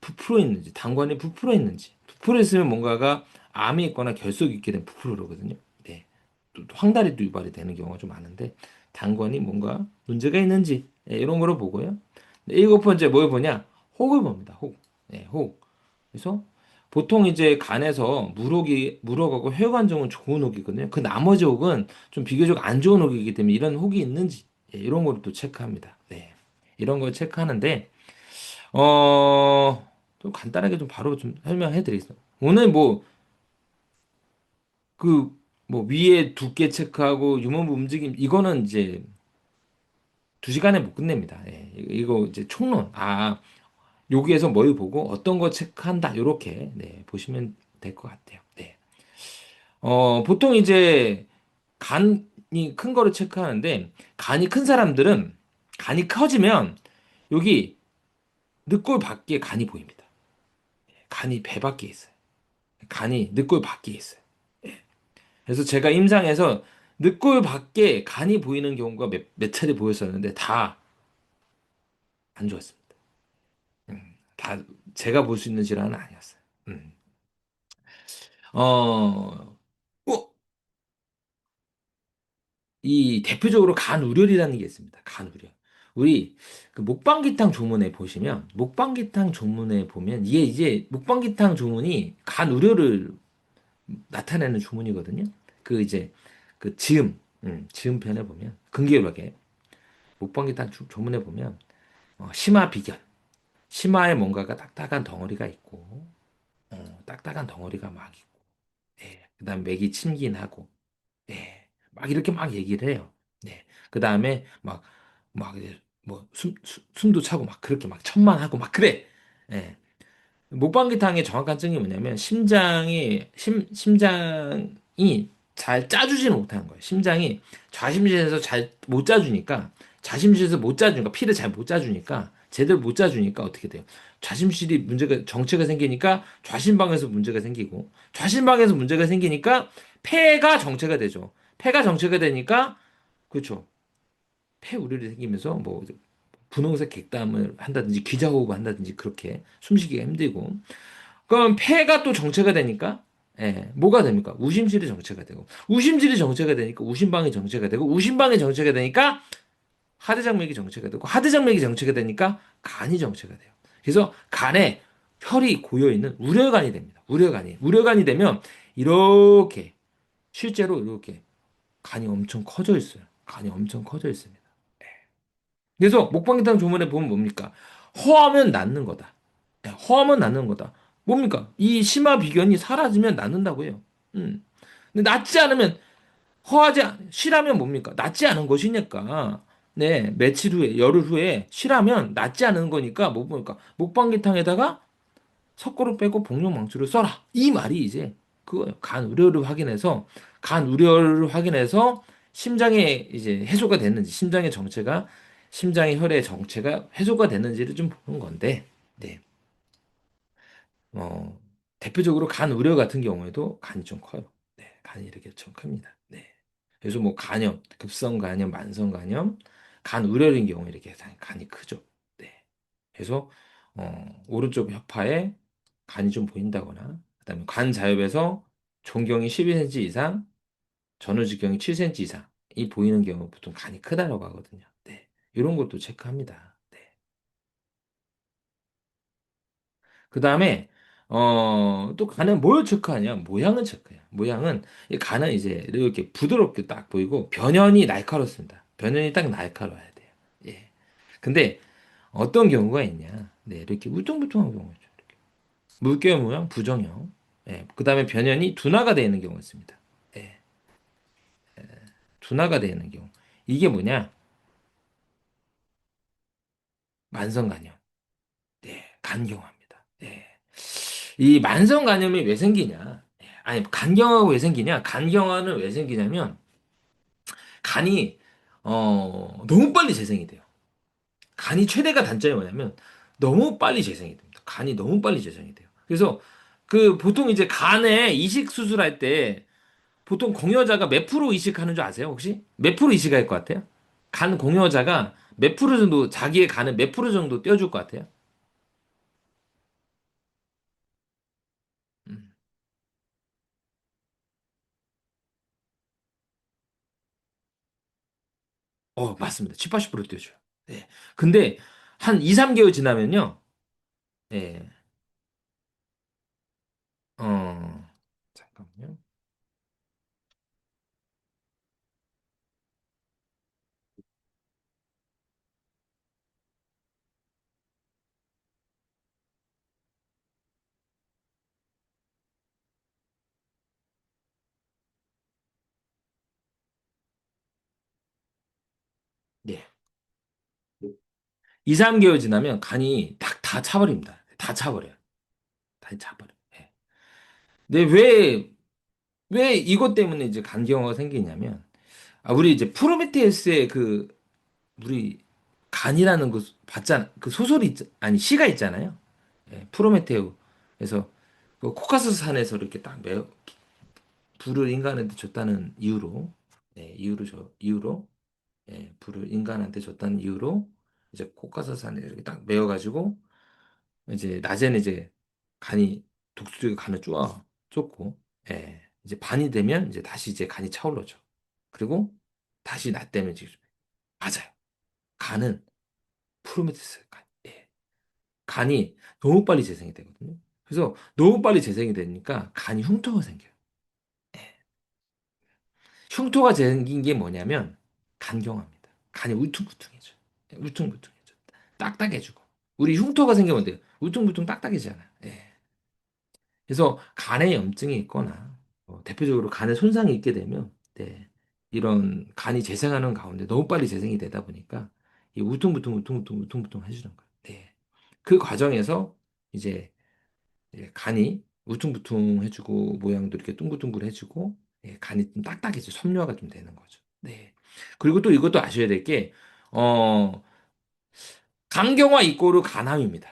부풀어 있는지, 단관이 부풀어 있는지. 부풀어 있으면 뭔가가 암이 있거나 결석이 있게 되면 부풀어오거든요. 네. 또 황달이 유발이 되는 경우가 좀 많은데, 단관이 뭔가 문제가 있는지, 네, 이런 거를 보고요. 네, 일곱 번째 뭘 보냐? 혹을 봅니다. 혹. 네, 혹. 그래서 보통 이제 간에서 물혹하고 혈관종은 좋은 혹이거든요. 그 나머지 혹은 좀 비교적 안 좋은 혹이기 때문에 이런 혹이 있는지, 예, 이런 거를 또 체크합니다. 네. 이런 걸 체크하는데, 좀 간단하게 좀 바로 좀 설명해 드리겠습니다. 오늘 뭐, 그, 뭐, 위에 두께 체크하고 유머부 움직임, 이거는 이제 2시간에 못 끝냅니다. 예, 이거 이제 총론. 여기에서 뭘 보고 어떤 거 체크한다. 요렇게, 네, 보시면 될 것 같아요. 네. 보통 이제 간이 큰 거를 체크하는데, 간이 큰 사람들은 간이 커지면 여기 늑골 밖에 간이 보입니다. 간이 배 밖에 있어요. 간이 늑골 밖에 있어요. 그래서 제가 임상에서 늑골 밖에 간이 보이는 경우가 몇 차례 보였었는데 다 안 좋았습니다. 다 제가 볼 수 있는 질환은 아니었어요. 음. 어, 어, 이 대표적으로 간우려이라는 게 있습니다. 간우려. 우리 그 목방기탕 조문에 보시면 목방기탕 조문에 보면 이게 이제 목방기탕 조문이 간우려를 나타내는 조문이거든요. 그 이제 그 지음 편에 보면 근계율하게 목방기탕 조문에 보면 심화 비견, 심화에 뭔가가 딱딱한 덩어리가 있고, 딱딱한 덩어리가 막 있고, 예. 그다음 맥이 침긴하고, 예. 막 이렇게 막 얘기를 해요. 네. 그다음에 막 이제 뭐 숨도 차고 막 그렇게 막 천만하고 막 그래. 예. 목방기탕의 정확한 증이 뭐냐면 심장이 잘 짜주지는 못하는 거예요. 심장이 좌심실에서 잘 못 짜주니까 피를 잘 못 짜주니까 제대로 못 짜주니까 어떻게 돼요? 좌심실이 문제가 정체가 생기니까 좌심방에서 문제가 생기고 좌심방에서 문제가 생기니까 폐가 정체가 되죠. 폐가 정체가 되니까 그렇죠. 폐우려이 생기면서 뭐 분홍색 객담을 한다든지 기자호흡을 한다든지 그렇게 숨쉬기가 힘들고 그럼 폐가 또 정체가 되니까 뭐가 됩니까? 우심실이 정체가 되고 우심실이 정체가 되니까 우심방이 정체가 되고 우심방이 정체가 되니까 하대장맥이 정체가 되고 하대장맥이 정체가 되니까 간이 정체가 돼요. 그래서 간에 혈이 고여 있는 우려간이 됩니다. 우려간이 되면 이렇게 실제로 이렇게 간이 엄청 커져 있어요. 간이 엄청 커져 있습니다. 그래서 목방기탕 조문에 보면 뭡니까? 허하면 낫는 거다. 허하면 낫는 거다. 뭡니까? 이 심화 비견이 사라지면 낫는다고 해요. 음. 근데 낫지 않으면 실하면 뭡니까? 낫지 않은 것이니까. 네, 며칠 후에, 열흘 후에 실하면 낫지 않은 거니까, 뭐 뭡니까? 목방기탕에다가 석고를 빼고 복룡망초를 써라. 이 말이 이제 그거예요. 간 우려를 확인해서 심장에 이제 해소가 됐는지, 심장의 혈의 정체가 해소가 됐는지를 좀 보는 건데, 네. 어, 대표적으로 간 우려 같은 경우에도 간이 좀 커요. 네, 간이 이렇게 좀 큽니다. 네. 그래서 뭐 간염, 급성 간염, 만성 간염, 간 우려인 경우에 이렇게 간이 크죠. 네. 그래서 오른쪽 혀파에 간이 좀 보인다거나, 그다음에 간 자엽에서 종경이 12cm 이상, 전후지경이 7cm 이상이 보이는 경우 보통 간이 크다라고 하거든요. 네. 이런 것도 체크합니다. 네. 그 다음에 또 간은 뭘 체크하냐? 모양을 체크해요. 모양은 이 간은 이제 이렇게 부드럽게 딱 보이고 변연이 날카롭습니다. 변연이 딱 날카로워야 돼요. 예. 근데 어떤 경우가 있냐? 네, 이렇게 울퉁불퉁한 경우죠. 이렇게. 물결 모양 부정형. 예. 그 다음에 변연이 둔화가 되어 있는 경우가 있습니다. 예. 둔화가 되어 있는 경우. 이게 뭐냐? 만성간염. 네, 간경화입니다. 예. 이 만성간염이 왜 생기냐? 아니, 간경화가 왜 생기냐? 간경화는 왜 생기냐면, 간이, 너무 빨리 재생이 돼요. 간이 최대가 단점이 뭐냐면, 너무 빨리 재생이 됩니다. 간이 너무 빨리 재생이 돼요. 그래서, 보통 이제 간에 이식 수술할 때, 보통 공여자가 몇 프로 이식하는 줄 아세요, 혹시? 몇 프로 이식할 것 같아요? 간 공여자가 몇 프로 정도, 자기의 간을 몇 프로 정도 떼어줄 것 같아요? 음. 맞습니다. 7, 80% 떼어줘요. 네. 근데, 한 2, 3개월 지나면요, 예, 어, 잠깐만요. 예. 2, 3개월 지나면 간이 다 차버립니다. 다 차버려요. 다 차버려요. 예. 근데 왜 이것 때문에 이제 간경화가 생기냐면, 우리 이제 프로메테우스의 우리 간이라는 그 소설이, 아니, 시가 있잖아요. 예, 프로메테우. 그래서, 그 코카소스 산에서 이렇게 불을 인간한테 줬다는 이유로, 이유로, 불을 인간한테 줬다는 이유로 이제 코카사산에 이렇게 딱 메어가지고 이제 낮에는 이제 간이 독수리가 간을 쫓고 이제 반이 되면 이제 다시 이제 간이 차올라져. 그리고 다시 낮 되면 지금 맞아요. 간은 프로메테스 간. 예. 간이 너무 빨리 재생이 되거든요. 그래서 너무 빨리 재생이 되니까 간이 흉터가 생겨요. 예. 흉터가 생긴 게 뭐냐면 간경화입니다. 간이 울퉁불퉁해져. 울퉁불퉁해져. 딱딱해지고. 우리 흉터가 생기면 어때요? 울퉁불퉁 딱딱해지잖아요. 예. 그래서 간에 염증이 있거나 대표적으로 간에 손상이 있게 되면 네, 이런 간이 재생하는 가운데 너무 빨리 재생이 되다 보니까 이 울퉁불퉁 해주는 거예요. 네. 그 과정에서 이제 간이 울퉁불퉁해지고 모양도 이렇게 둥글둥글해지고 간이 좀 딱딱해져 섬유화가 좀 되는 거죠. 네. 그리고 또 이것도 아셔야 될 게, 어, 간경화 이꼬르 간암입니다.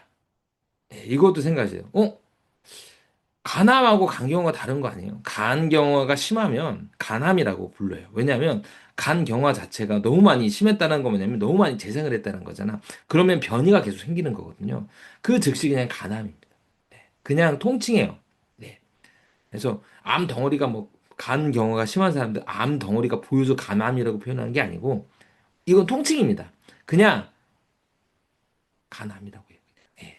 예, 이것도 생각하세요. 간암하고 간경화가 다른 거 아니에요? 간경화가 심하면 간암이라고 불러요. 왜냐하면 간경화 자체가 너무 많이 심했다는 거 뭐냐면 너무 많이 재생을 했다는 거잖아. 그러면 변이가 계속 생기는 거거든요. 그 즉시 그냥 간암입니다. 그냥 통칭해요. 네. 그래서 암 덩어리가 뭐 간 경화가 심한 사람들 암 덩어리가 보여서 간암이라고 표현하는 게 아니고 이건 통칭입니다. 그냥 간암이라고 해요. 네.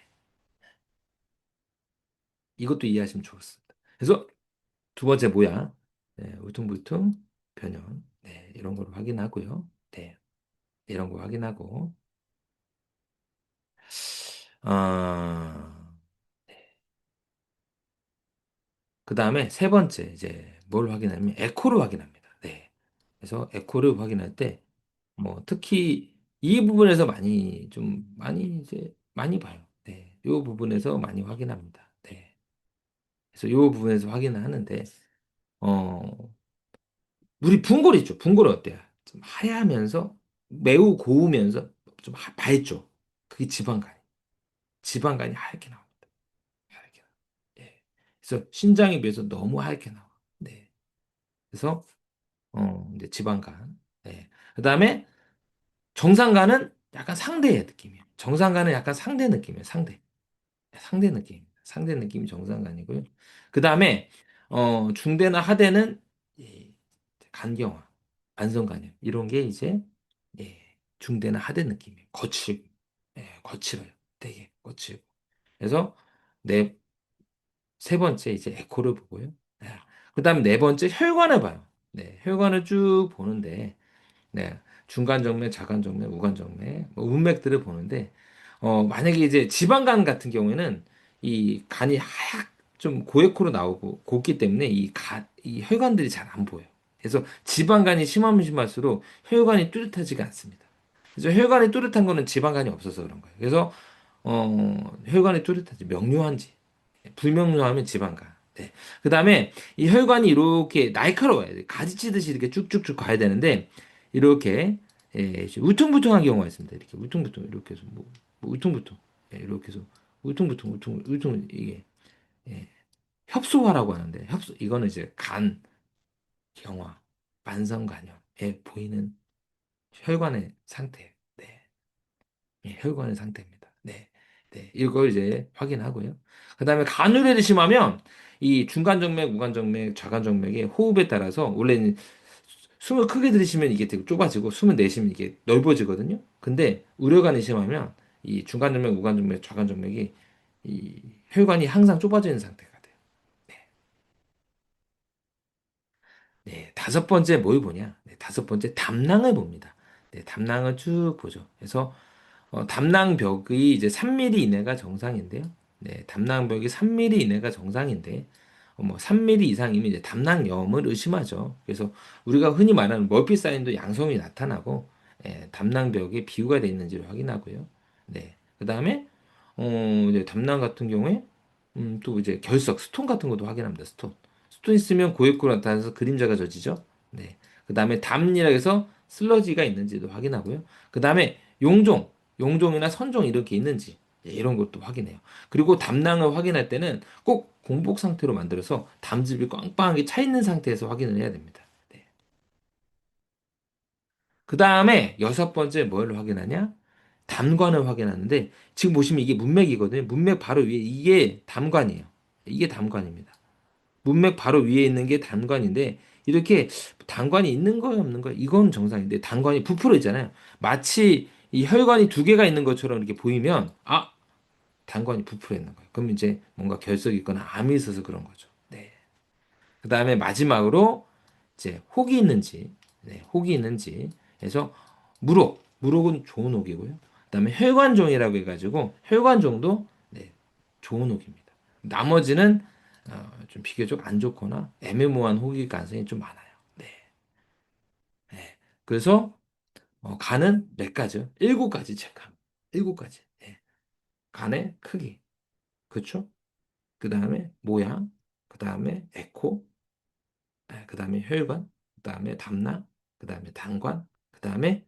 이것도 이해하시면 좋겠습니다. 그래서 두 번째 뭐야? 네, 울퉁불퉁 변형. 네, 이런 걸 확인하고요. 네, 이런 거 확인하고 그 다음에 세 번째 이제 뭘 확인하냐면 에코를 확인합니다. 네. 그래서 에코를 확인할 때 뭐 특히 이 부분에서 많이 이제 많이 봐요. 네. 이 부분에서 많이 확인합니다. 네. 그래서 이 부분에서 확인을 하는데 어 우리 분골 있죠. 분골이 어때요? 좀 하얗면서 매우 고우면서 좀 밝죠. 그게 지방간. 지방간이 하얗게 나옵니다. 하얗게 나와. 예. 그래서 신장에 비해서 너무 하얗게 나와. 네. 그래서 이제 지방간. 네. 그다음에 정상간은 약간 상대의 느낌이에요. 정상간은 약간 상대 느낌이에요. 상대. 상대 느낌. 상대 느낌이 정상간이고요. 그다음에 중대나 하대는 이 간경화, 만성간염 이런 게 이제 예, 중대나 하대 느낌이에요. 거칠고. 예, 거칠어요. 되게 거칠고. 그래서 네, 세 번째 이제 에코를 보고요. 네. 그다음에 네 번째 혈관을 봐요. 네, 혈관을 쭉 보는데 네. 중간정맥, 자간정맥, 우간정맥, 뭐 문맥들을 보는데, 만약에 이제 지방간 같은 경우에는 이 간이 하얗, 좀 고에코로 나오고, 곱기 때문에 이 혈관들이 잘 안 보여요. 그래서 지방간이 심하면 심할수록 혈관이 뚜렷하지가 않습니다. 그래서 혈관이 뚜렷한 거는 지방간이 없어서 그런 거예요. 그래서, 혈관이 뚜렷한지, 명료한지, 불명료하면 지방간. 네. 그 다음에 이 혈관이 이렇게 날카로워야 돼. 가지치듯이 이렇게 쭉쭉쭉 가야 되는데, 이렇게, 예, 울퉁불퉁한 경우가 있습니다. 이렇게 울퉁불퉁, 이렇게 해서, 뭐 울퉁불퉁. 예, 이렇게 해서, 이게, 예, 협소화라고 하는데, 이거는 이제 간, 경화, 만성간염에 보이는 혈관의 상태. 네. 예, 혈관의 상태입니다. 네. 네. 이걸 이제 확인하고요. 그 다음에 간유래를 심하면 이 중간정맥, 무간정맥, 좌간정맥의 호흡에 따라서 원래는 숨을 크게 들이쉬면 이게 되게 좁아지고 숨을 내쉬면 이게 넓어지거든요. 근데 우려간이 심하면 이 중간정맥, 무간정맥, 좌간정맥이 이 혈관이 항상 좁아져 있는 상태가 돼요. 네. 네. 다섯 번째 뭘 보냐? 네, 다섯 번째 담낭을 봅니다. 네, 담낭을 쭉 보죠. 그래서 담낭벽이 이제 3mm 이내가 정상인데요. 네, 담낭벽이 3mm 이내가 정상인데, 뭐 3mm 이상이면 이제 담낭염을 의심하죠. 그래서 우리가 흔히 말하는 머피 사인도 양성이 나타나고, 예, 담낭벽에 비유가 되어 있는지를 확인하고요. 네, 그 다음에 이제 담낭 같은 경우에 또 이제 결석, 스톤 같은 것도 확인합니다. 스톤. 스톤 있으면 고액구로 나타나서 그림자가 져지죠. 네. 그 다음에 담이라 해서 슬러지가 있는지도 확인하고요. 그 다음에 용종이나 선종 이렇게 있는지 예, 이런 것도 확인해요. 그리고 담낭을 확인할 때는 꼭 공복 상태로 만들어서 담즙이 빵빵하게 차 있는 상태에서 확인을 해야 됩니다. 네. 그 다음에 여섯 번째 뭘 확인하냐? 담관을 확인하는데 지금 보시면 이게 문맥이거든요. 문맥 바로 위에 이게 담관이에요. 이게 담관입니다. 문맥 바로 위에 있는 게 단관인데 이렇게 단관이 있는 거야 없는 거야 이건 정상인데 단관이 부풀어 있잖아요. 마치 이 혈관이 두 개가 있는 것처럼 이렇게 보이면 단관이 부풀어 있는 거예요. 그럼 이제 뭔가 결석이 있거나 암이 있어서 그런 거죠. 네. 그다음에 마지막으로 이제 혹이 있는지 혹이 있는지 해서 무록은 좋은 혹이고요. 그다음에 혈관종이라고 해가지고 혈관종도 네, 좋은 혹입니다. 나머지는 좀 비교적 안 좋거나 애매모호한 혹일 가능성이 좀 많아요. 네. 네. 그래서 간은 몇 가지요? 일곱 가지 체크합니다. 일곱 가지. 네. 간의 크기, 그렇죠? 그 다음에 모양, 그 다음에 에코, 그 다음에 혈관, 그 다음에 담낭, 그 다음에 당관, 그 다음에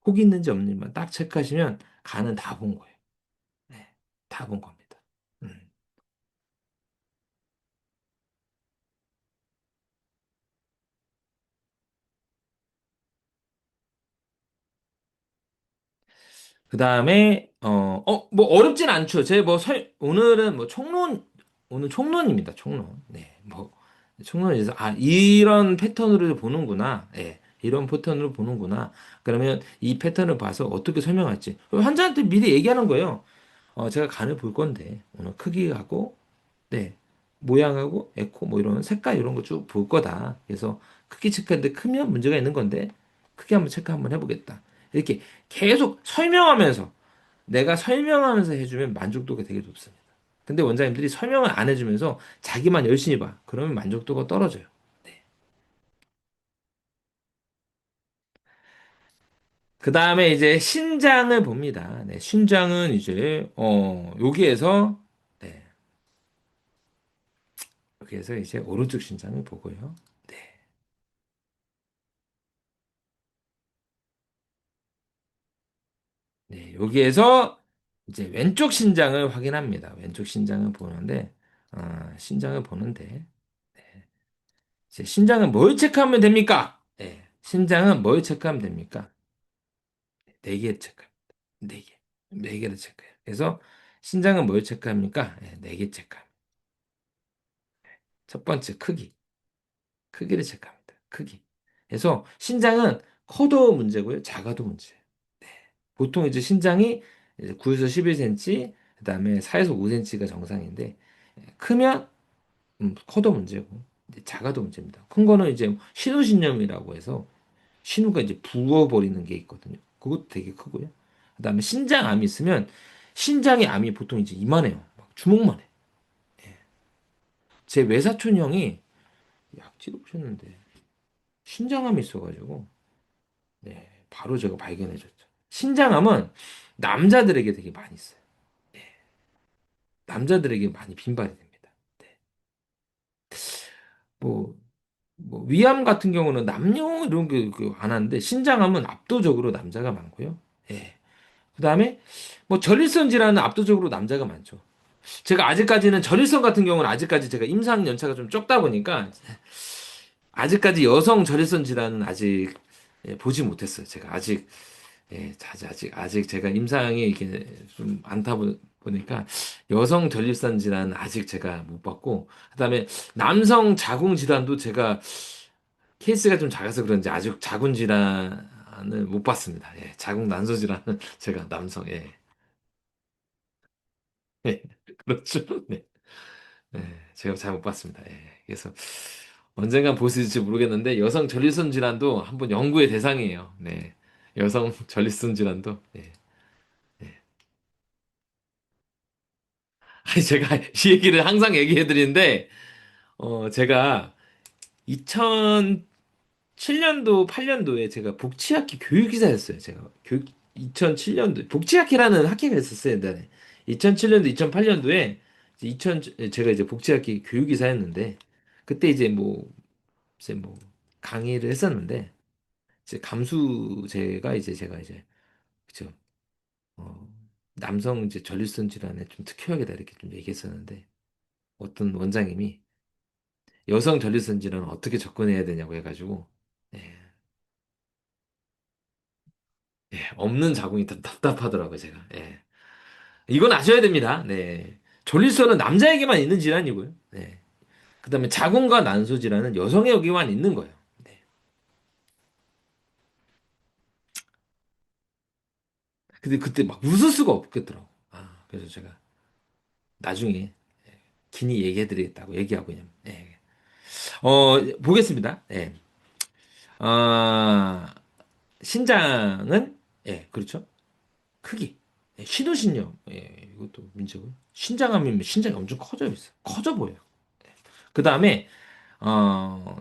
혹이 있는지 없는지만 딱 체크하시면 간은 다 본 거예요. 네, 다 본 겁니다. 음. 그 다음에, 뭐 어렵진 않죠. 오늘은 뭐 오늘 총론입니다. 총론. 네, 뭐, 총론에서, 이런 패턴으로 보는구나. 예, 이런 패턴으로 보는구나. 그러면 이 패턴을 봐서 어떻게 설명할지. 환자한테 미리 얘기하는 거예요. 제가 간을 볼 건데, 오늘 크기하고, 네, 모양하고, 에코, 뭐 이런 색깔 이런 거 쭉 볼 거다. 그래서 크기 체크했는데 크면 문제가 있는 건데, 크기 한번 체크 한번 해보겠다. 이렇게 계속 설명하면서, 내가 설명하면서 해주면 만족도가 되게 높습니다. 근데 원장님들이 설명을 안 해주면서 자기만 열심히 봐. 그러면 만족도가 떨어져요. 네. 그 다음에 이제 신장을 봅니다. 네, 신장은 이제, 여기에서, 네, 여기에서 이제 오른쪽 신장을 보고요. 네. 네, 여기에서 이제 왼쪽 신장을 확인합니다. 왼쪽 신장을 보는데, 신장을 보는데, 이제 신장은 뭘 체크하면 됩니까? 네, 신장은 뭘 체크하면 됩니까? 네 개 체크. 네 개. 네 개를 체크해요. 그래서 신장은 뭘 체크합니까? 네, 네개 체크합니다. 첫 번째, 크기. 크기를 체크합니다. 크기. 그래서 신장은 커도 문제고요. 작아도 문제예요. 네. 보통 이제 신장이 이제 9에서 11cm, 그다음에 4에서 5cm가 정상인데 크면 커도 문제고 이제 작아도 문제입니다. 큰 거는 이제 신우신염이라고 해서 신우가 이제 부어버리는 게 있거든요. 그것도 되게 크고요. 그다음에 신장암이 있으면 신장의 암이 보통 이제 이만해요. 막 주먹만 해. 제 외사촌 형이 약지도 보셨는데 신장암이 있어가지고 네, 바로 제가 발견해줬죠. 신장암은 남자들에게 되게 많이 있어요. 남자들에게 많이 빈발이 됩니다. 네. 뭐, 뭐 위암 같은 경우는 남녀 이런 게 안 하는데 신장암은 압도적으로 남자가 많고요. 예. 그다음에 뭐 전립선 질환은 압도적으로 남자가 많죠. 제가 아직까지는 전립선 같은 경우는 아직까지 제가 임상 연차가 좀 적다 보니까 아직까지 여성 전립선 질환은 아직 보지 못했어요. 제가 아직 아직 제가 임상이 이렇게 좀 많다 보니까 여성 전립선 질환은 아직 제가 못 봤고 그다음에 남성 자궁 질환도 제가 케이스가 좀 작아서 그런지 아직 자궁 질환을 못 봤습니다. 예, 자궁 난소 질환은 제가 남성 예, 그렇죠. 네. 네, 제가 잘 못 봤습니다. 예. 그래서 언젠간 볼 수 있을지 모르겠는데 여성 전립선 질환도 한번 연구의 대상이에요. 네. 여성 전립선 질환도. 예. 아니 제가 이 얘기를 항상 얘기해 드리는데 제가 2007년도 8년도에 제가 복지학기 교육이사였어요. 제가 교육 2007년도 복지학기라는 학기가 있었어요. 옛날에 2007년도 2008년도에 제가 이제 복지학기 교육이사였는데 그때 이제 뭐 강의를 했었는데 이제 감수제가 이제 제가 이제 그죠 어, 남성 이제 전립선 질환에 좀 특효약이다 이렇게 좀 얘기했었는데 어떤 원장님이 여성 전립선 질환은 어떻게 접근해야 되냐고 해가지고 예, 없는 자궁이 답답하더라고요 제가 예. 이건 아셔야 됩니다. 네. 전립선은 남자에게만 있는 질환이고요. 네. 그다음에 자궁과 난소 질환은 여성에게만 있는 거예요. 네. 근데 그때 막 웃을 수가 없겠더라고. 그래서 제가 나중에 긴히 얘기해드리겠다고 얘기하고 그냥. 예. 보겠습니다. 예. 어, 신장은 예, 그렇죠. 크기. 예, 신우신염. 예, 이것도 문제고요. 신장암이면 신장이 엄청 커져 있어요. 커져 보여요. 그 다음에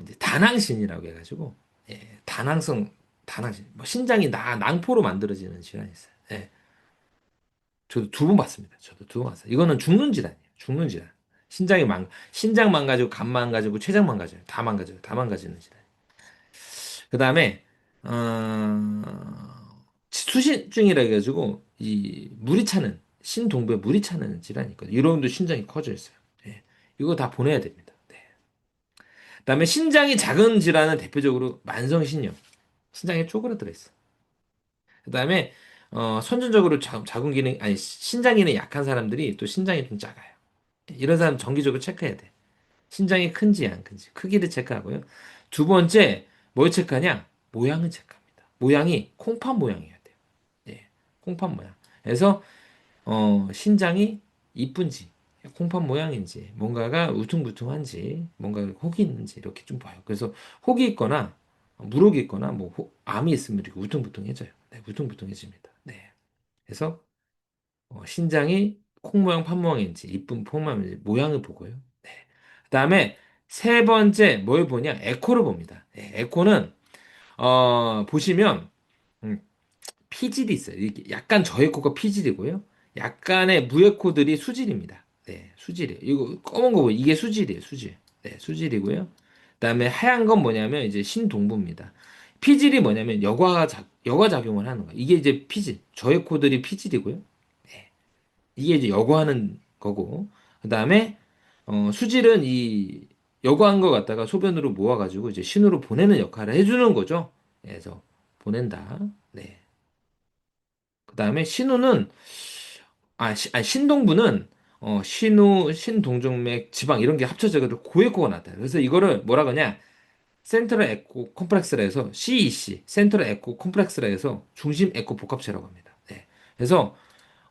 이제 다낭신이라고 해가지고 다낭신 뭐 신장이 낭포로 만들어지는 질환이 있어요. 예, 저도 두 번 봤습니다. 저도 두 번 봤어요. 이거는 죽는 질환이에요. 죽는 질환. 신장 망가지고 간 망가지고 췌장 망가져요. 다 망가져요. 다 망가지는 질환. 그 다음에 수신증이라 해가지고 이 물이 차는 신동부에 물이 차는 질환이 있거든요. 유럽도 신장이 커져 있어요. 예. 이거 다 보내야 됩니다. 네. 그다음에 신장이 작은 질환은 대표적으로 만성신경, 신장에 쪼그라들어 있어. 그다음에 선천적으로 자궁 기능 아니 신장 기능이 약한 사람들이 또 신장이 좀 작아요. 이런 사람 정기적으로 체크해야 돼. 신장이 큰지 안 큰지 크기를 체크하고요. 두 번째 뭘 체크하냐? 모양을 체크합니다. 모양이 콩팥 모양이어야 돼요. 예, 콩팥 모양. 그래서 신장이 이쁜지 콩팥 모양인지 뭔가가 울퉁불퉁한지 뭔가 혹이 있는지 이렇게 좀 봐요. 그래서 혹이 있거나 물혹이 있거나 뭐 암이 있으면 이렇게 울퉁불퉁해져요. 네, 울퉁불퉁해집니다. 네. 그래서 신장이 콩 모양, 팥 모양인지 이쁜 콩 모양인지 모양을 보고요. 네. 그다음에 세 번째 뭘 보냐? 에코를 봅니다. 네, 에코는 보시면 음, 피질이 있어요. 이게 약간 저에코가 피질이고요. 약간의 무에코들이 수질입니다. 네, 수질이에요. 이거 검은 거 보면 이게 수질이에요. 수질. 네, 수질이고요. 그다음에 하얀 건 뭐냐면 이제 신동부입니다. 피질이 뭐냐면 여과 작용을 하는 거예요. 이게 이제 피질. 저에코들이 피질이고요. 네. 이게 이제 여과하는 거고, 그 다음에, 수질은 이 여과한 거 갖다가 소변으로 모아가지고 이제 신호로 보내는 역할을 해주는 거죠. 그래서 보낸다. 네. 그 다음에 신호는, 신동부는, 신동정맥, 지방 이런 게 합쳐져가지고 고에코가 나타나요. 그래서 이거를 뭐라 그러냐, 센트럴 에코 컴플렉스라 해서 CEC, 센트럴 에코 컴플렉스라 해서 중심 에코 복합체라고 합니다. 네. 그래서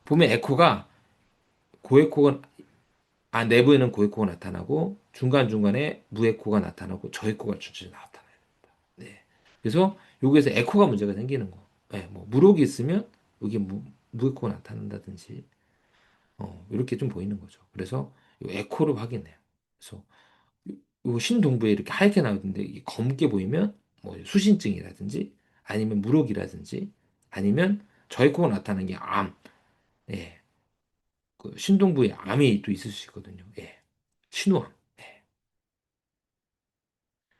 보면 에코가 고에코가 내부에는 고에코가 나타나고 중간중간에 무에코가 나타나고 저에코가 준천히 나타나요. 네. 그래서 여기에서 에코가 문제가 생기는 거. 네, 뭐 물혹이 있으면 여기 무에코가 나타난다든지 이렇게 좀 보이는 거죠. 그래서 이 에코를 확인해요. 그래서 요 신동부에 이렇게 하얗게 나오는데 이 검게 보이면 뭐 수신증이라든지 아니면 물혹이라든지 아니면 저에코가 나타나는 게 암. 예. 그 신동부에 암이 또 있을 수 있거든요. 예. 신우암. 예.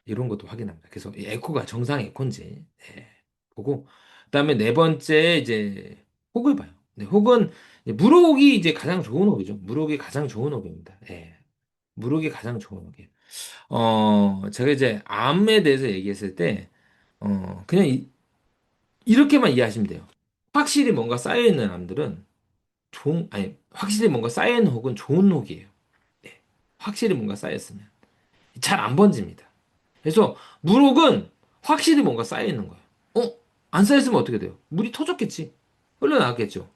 이런 것도 확인합니다. 그래서 이 에코가 정상 에코인지 예, 보고 그다음에 네 번째 이제 혹을 봐요. 네, 혹은 이제 물혹이 이제 가장 좋은 혹이죠. 물혹이 가장 좋은 혹입니다. 예. 물혹이 가장 좋은 혹이에요. 제가 이제 암에 대해서 얘기했을 때 그냥 이렇게만 이해하시면 돼요. 확실히 뭔가 쌓여 있는 암들은 확실히 뭔가 쌓여 있는 혹은 좋은 혹이에요. 예. 확실히 뭔가 쌓였으면 잘 안 번집니다. 그래서 물혹은 확실히 뭔가 쌓여 있는 거예요. 안 쌓여 있으면 어떻게 돼요? 물이 터졌겠지. 흘러나왔겠죠.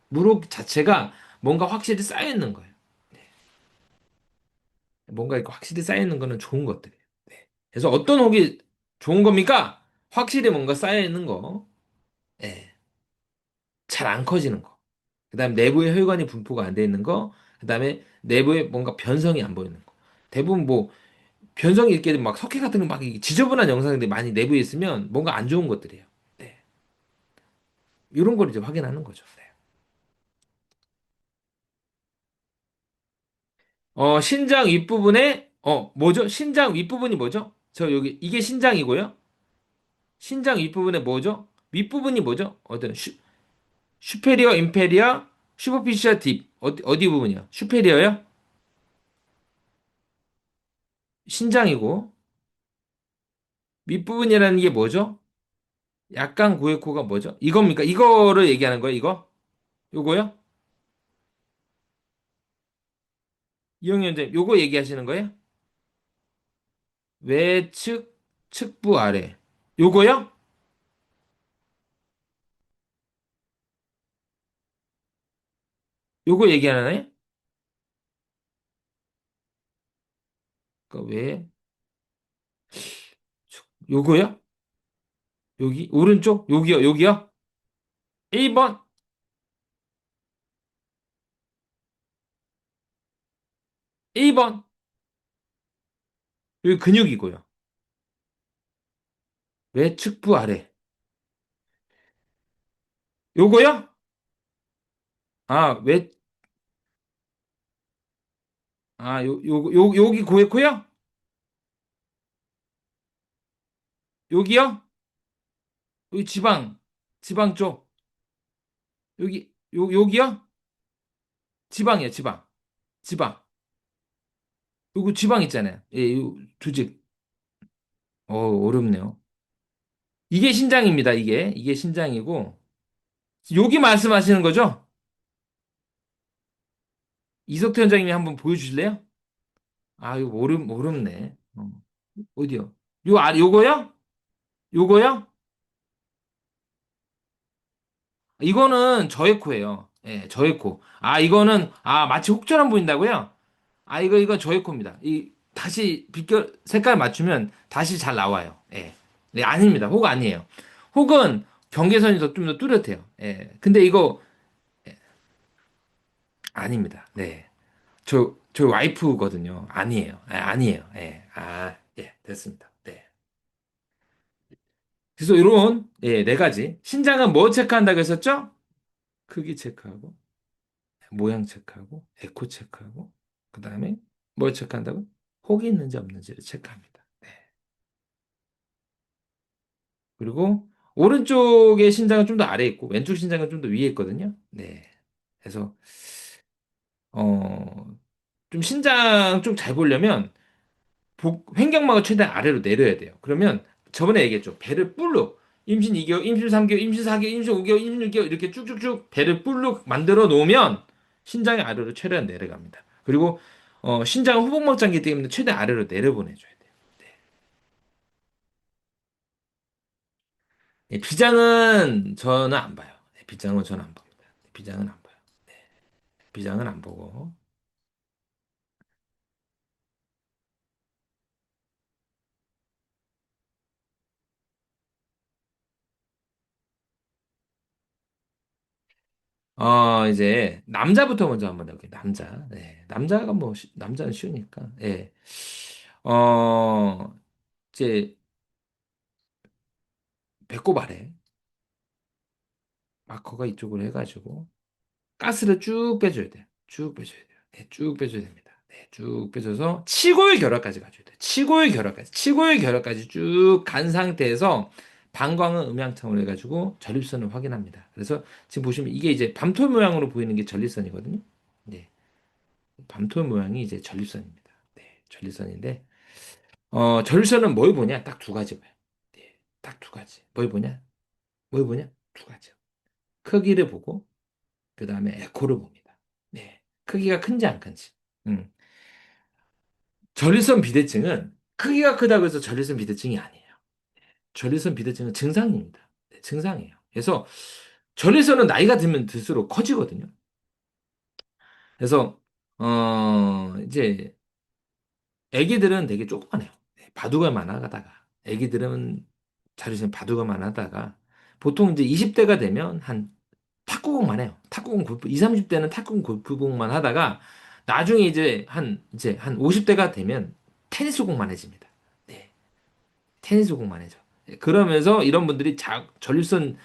물혹 자체가 뭔가 확실히 쌓여 있는 거예요. 뭔가 이렇게 확실히 쌓여 있는 거는 좋은 것들이에요. 네. 그래서 어떤 혹이 좋은 겁니까? 확실히 뭔가 쌓여 있는 거. 예. 잘 안 커지는 거. 그다음 내부에 혈관이 분포가 안 돼 있는 거. 그다음에 내부에 뭔가 변성이 안 보이는 거. 대부분 뭐 변성이 있게 되면 막 석회 같은 거 막 지저분한 영상들이 많이 내부에 있으면 뭔가 안 좋은 것들이에요. 네. 이런 걸 이제 확인하는 거죠. 네. 신장 윗부분에, 뭐죠? 신장 윗부분이 뭐죠? 저 여기, 이게 신장이고요. 신장 윗부분에 뭐죠? 윗부분이 뭐죠? 슈페리어, 인페리어, 슈퍼피시아 딥. 어디 부분이요? 슈페리어요? 신장이고, 윗부분이라는 게 뭐죠? 약간 고에코가 뭐죠? 이겁니까? 이거를 얘기하는 거예요, 이거? 요거요? 이영현님, 요거 얘기하시는 거예요? 외측, 측부 아래. 요거요? 요거 얘기하는 거예요? 그러니까 요거요? 여기? 오른쪽? 여기요? 여기요? 1번? 1번? 여기 근육이고요. 외측부 아래. 요거요? 아, 여기 고했고요? 여기요? 여기 지방 쪽. 여기, 여기요? 지방이요, 지방. 지방. 요거 지방 있잖아요. 예, 요 조직. 어렵네요. 이게 신장입니다, 이게 신장이고. 여기 말씀하시는 거죠? 이석태 원장님이 한번 보여주실래요? 아, 이거 어렵네. 어디요? 요거요? 요거요? 이거는 저의 코예요. 예, 저의 코. 아, 이거는, 마치 혹처럼 보인다고요? 이거 저의 코입니다. 다시 색깔 맞추면 다시 잘 나와요. 예. 네, 아닙니다. 혹 아니에요. 혹은 경계선이 좀 더 뚜렷해요. 예. 근데 이거, 아닙니다. 네. 저 와이프거든요. 아니에요. 아니에요. 예. 예, 됐습니다. 네. 그래서 이런, 예, 네 가지. 신장은 뭐 체크한다고 했었죠? 크기 체크하고, 모양 체크하고, 에코 체크하고, 그 다음에 뭘 체크한다고? 혹이 있는지 없는지를 체크합니다. 네. 그리고 오른쪽의 신장은 좀 더 아래에 있고, 왼쪽 신장은 좀 더 위에 있거든요. 네. 그래서, 어, 좀 신장 좀 잘 보려면, 횡격막을 최대한 아래로 내려야 돼요. 그러면 저번에 얘기했죠. 배를 불룩 임신 2개월, 임신 3개월, 임신 4개월, 임신 5개월, 임신 6개월 이렇게 쭉쭉쭉 배를 불룩 만들어 놓으면 신장이 아래로 최대한 내려갑니다. 그리고 신장은 후복막장기 때문에 최대한 아래로 내려보내줘야 돼요. 비장은 저는 안 봐요. 비장은 저는 안 봅니다. 비장은 안 봐요. 비장은 안 보고. 이제 남자부터 먼저 한번 해볼게요. 남자. 네. 남자가 뭐 남자는 쉬우니까. 예. 어, 이제 배꼽 아래 마커가 이쪽으로 해가지고 가스를 쭉 빼줘야 돼요. 쭉 빼줘야 돼요. 네, 쭉 빼줘야 됩니다. 네, 쭉 빼줘서 치골 결합까지 가줘야 돼요. 치골 결합까지 쭉 간 상태에서 방광은 음양청을 해가지고 전립선을 확인합니다. 그래서 지금 보시면 이게 이제 밤톨 모양으로 보이는 게 전립선이거든요. 네, 밤톨 모양이 이제 전립선입니다. 네, 전립선인데 전립선은 뭘 보냐? 딱 두 가지 봐요. 네, 딱 두 가지. 뭘 보냐? 두 가지. 크기를 보고 그 다음에 에코를 봅니다. 네. 크기가 큰지 안 큰지. 음. 전립선 비대증은 크기가 크다고 해서 전립선 비대증이 아니에요. 전립선 비대증은 증상입니다. 네, 증상이에요. 그래서 전립선은 나이가 들면 들수록 커지거든요. 그래서 이제 아기들은 되게 조그만해요. 네, 바둑알만 하다가 아기들은 자립선 바둑알만 하다가 보통 이제 20대가 되면 한 탁구공만 해요. 탁구공 골프 20, 30대는 탁구공 골프공만 하다가 나중에 이제 한 50대가 되면 테니스공만 해집니다. 네. 테니스공만 해죠. 네, 그러면서 이런 분들이 전립선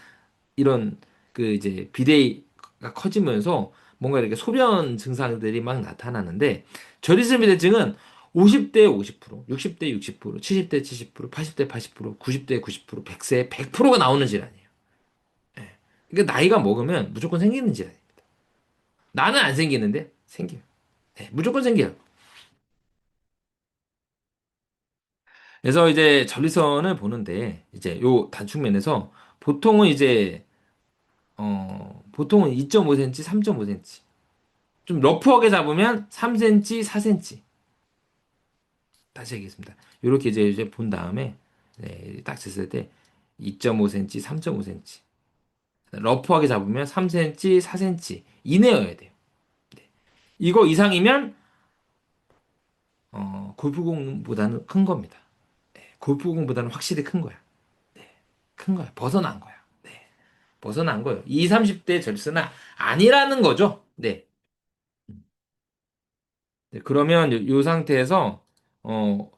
이런 그 이제 비대가 커지면서 뭔가 이렇게 소변 증상들이 막 나타나는데 전립선 비대증은 50대 50%, 60대 60%, 70대 70%, 80대 80%, 90대 90%, 100세 100%가 나오는 질환이에요. 예. 그러니까 나이가 먹으면 무조건 생기는 질환이에요. 나는 안 생기는데 생겨요. 네, 무조건 생겨요. 그래서 이제 전리선을 보는데 이제 요 단축면에서 보통은 이제 보통은 2.5cm, 3.5cm. 좀 러프하게 잡으면 3cm, 4cm. 다시 얘기했습니다. 이렇게 이제 본 다음에 네, 딱 쟀을 때 2.5cm, 3.5cm. 러프하게 잡으면 3cm, 4cm 이내여야 돼요. 이거 이상이면 골프공보다는 큰 겁니다. 골프공보다는 확실히 큰 거야. 큰 거야. 벗어난 거야. 네. 벗어난 거예요. 20, 30대 절스는 아니라는 거죠. 네. 네, 그러면 요 상태에서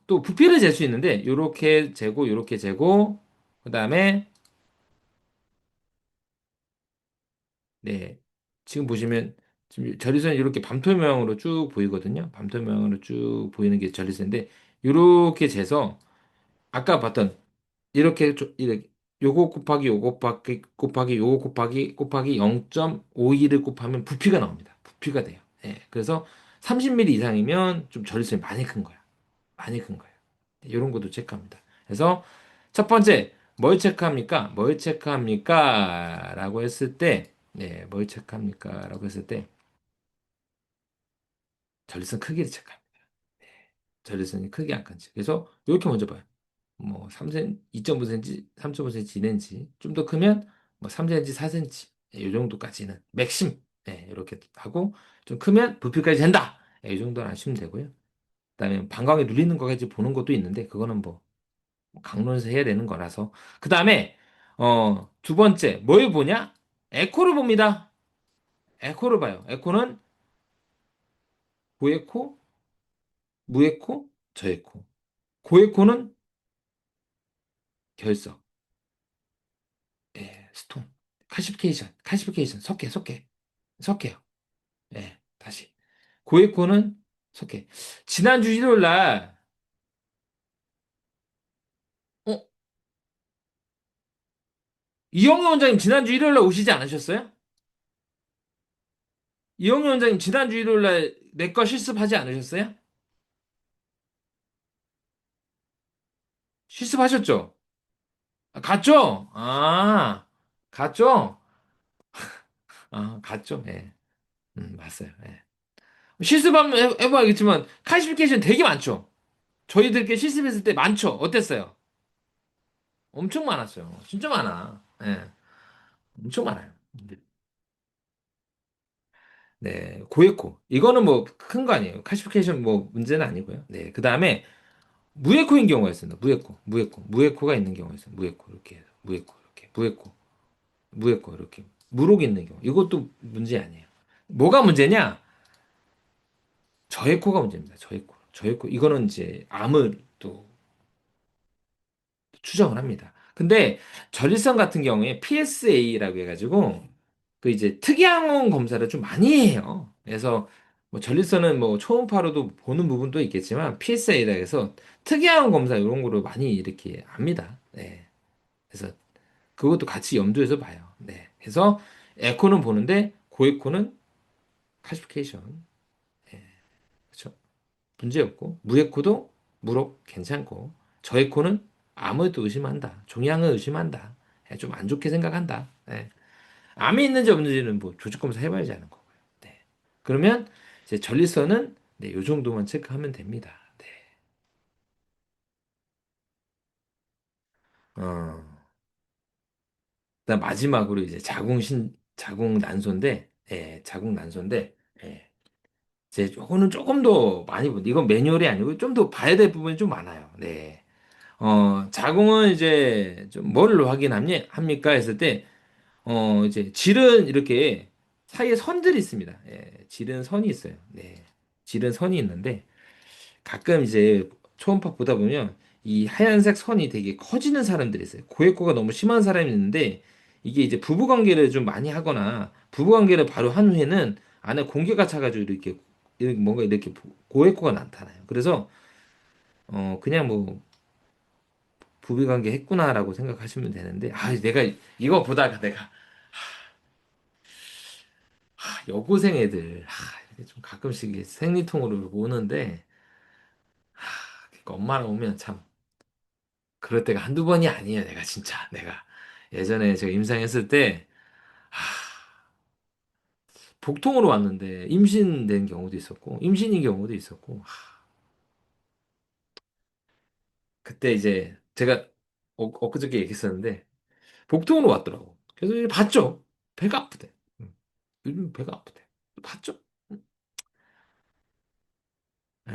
또 부피를 잴 수 있는데 요렇게 재고 요렇게 재고 그다음에 네. 지금 보시면 지금 전리선이 이렇게 밤톨 모양으로 쭉 보이거든요. 밤톨 모양으로 쭉 보이는 게 전리선인데 요렇게 재서 아까 봤던 이렇게 이렇게 요거 곱하기 요거 곱하기 요거 곱하기 0.52를 곱하면 부피가 나옵니다. 부피가 돼요. 예. 그래서 30mm 이상이면 좀 절일성이 많이 큰 거야. 많이 큰 거예요. 이런 것도 체크합니다. 그래서 첫 번째 뭘 체크합니까? 뭘 체크합니까? 라고 했을 때, 네, 뭘 체크합니까? 라고 했을 때 전립선 크기를 체크합니다. 전립선이 크게 안 큰지. 그래서 이렇게 먼저 봐요. 뭐 3cm, 2.5cm, 3.5cm 이는지 좀 더 크면 뭐 3cm, 4cm 이 정도까지는 맥심 이렇게 하고 좀 크면 부피까지 된다. 이 정도는 아시면 되고요. 그다음에 방광이 눌리는 거까지 보는 것도 있는데 그거는 뭐 강론에서 해야 되는 거라서. 그다음에 두 번째 뭘 보냐? 에코를 봅니다. 에코를 봐요. 에코는 고에코, 무에코, 저에코. 고에코는 결석, 스톤, 칼시피케이션, 석회요. 다시. 고에코는 석회. 지난주 일요일 날, 어, 이영희 원장님 지난주 일요일 날 오시지 않으셨어요? 이영희 원장님 지난주 일요일 날 내과 실습하지 않으셨어요? 실습하셨죠? 아, 갔죠? 갔죠? 갔죠? 예. 맞아요. 예. 실습하면 해봐야겠지만, 칼시피케이션 되게 많죠? 저희들께 실습했을 때 많죠? 어땠어요? 엄청 많았어요. 진짜 많아. 예. 엄청 많아요. 네, 고에코. 이거는 뭐 큰 거 아니에요. 칼시피케이션 뭐 문제는 아니고요. 네, 그 다음에 무에코인 경우가 있습니다. 무에코가 있는 경우가 있어요. 무에코 이렇게 해서 무에코 이렇게 무에코 이렇게 무록 있는 경우. 이것도 문제 아니에요. 뭐가 문제냐? 저에코가 문제입니다. 저에코 이거는 이제 암을 또 추정을 합니다. 근데 전립선 같은 경우에 PSA라고 해가지고 그 이제 특이항원 검사를 좀 많이 해요. 그래서 뭐 전립선은 뭐 초음파로도 보는 부분도 있겠지만 PSA라 해서 특이항원 검사 이런 거를 많이 이렇게 합니다. 네. 그래서 그것도 같이 염두에서 봐요. 네. 그래서 에코는 보는데 고에코는 칼시피케이션. 그렇죠? 문제 없고 무에코도 무록 괜찮고 저에코는 암을 의심한다. 종양을 의심한다. 좀 안 좋게 생각한다. 네. 암이 있는지 없는지는 뭐 조직 검사 해봐야지 아는 거고요. 네. 그러면 이제 전립선은 네, 요 정도만 체크하면 됩니다. 네. 어, 그다음 마지막으로 이제 자궁 난소인데, 자궁 난소인데, 이제 요거는 조금 더 많이 이건 매뉴얼이 아니고 좀 더 봐야 될 부분이 좀 많아요. 네. 자궁은 이제 좀 뭘 합니까? 했을 때, 이제 질은 이렇게 사이에 선들이 있습니다. 질은 선이 있어요. 네. 질은 선이 있는데, 가끔 이제 초음파 보다 보면 이 하얀색 선이 되게 커지는 사람들이 있어요. 고액고가 너무 심한 사람이 있는데 이게 이제 부부 관계를 좀 많이 하거나 부부 관계를 바로 한 후에는 안에 공기가 차가지고 이렇게 뭔가 이렇게 고액고가 나타나요. 그래서 그냥 뭐 부부 관계 했구나라고 생각하시면 되는데 내가 이거 보다가 내가 여고생 애들 이렇게 좀 가끔씩 이게 생리통으로 오는데 그러니까 엄마랑 오면 참 그럴 때가 한두 번이 아니에요, 내가 진짜. 내가 예전에 제가 임상했을 때, 복통으로 왔는데, 임신된 경우도 있었고, 임신인 경우도 있었고, 그때 이제 제가 엊그저께 얘기했었는데, 복통으로 왔더라고. 그래서 이제 봤죠. 배가 아프대. 요즘 배가 아프대. 봤죠. 응. 에,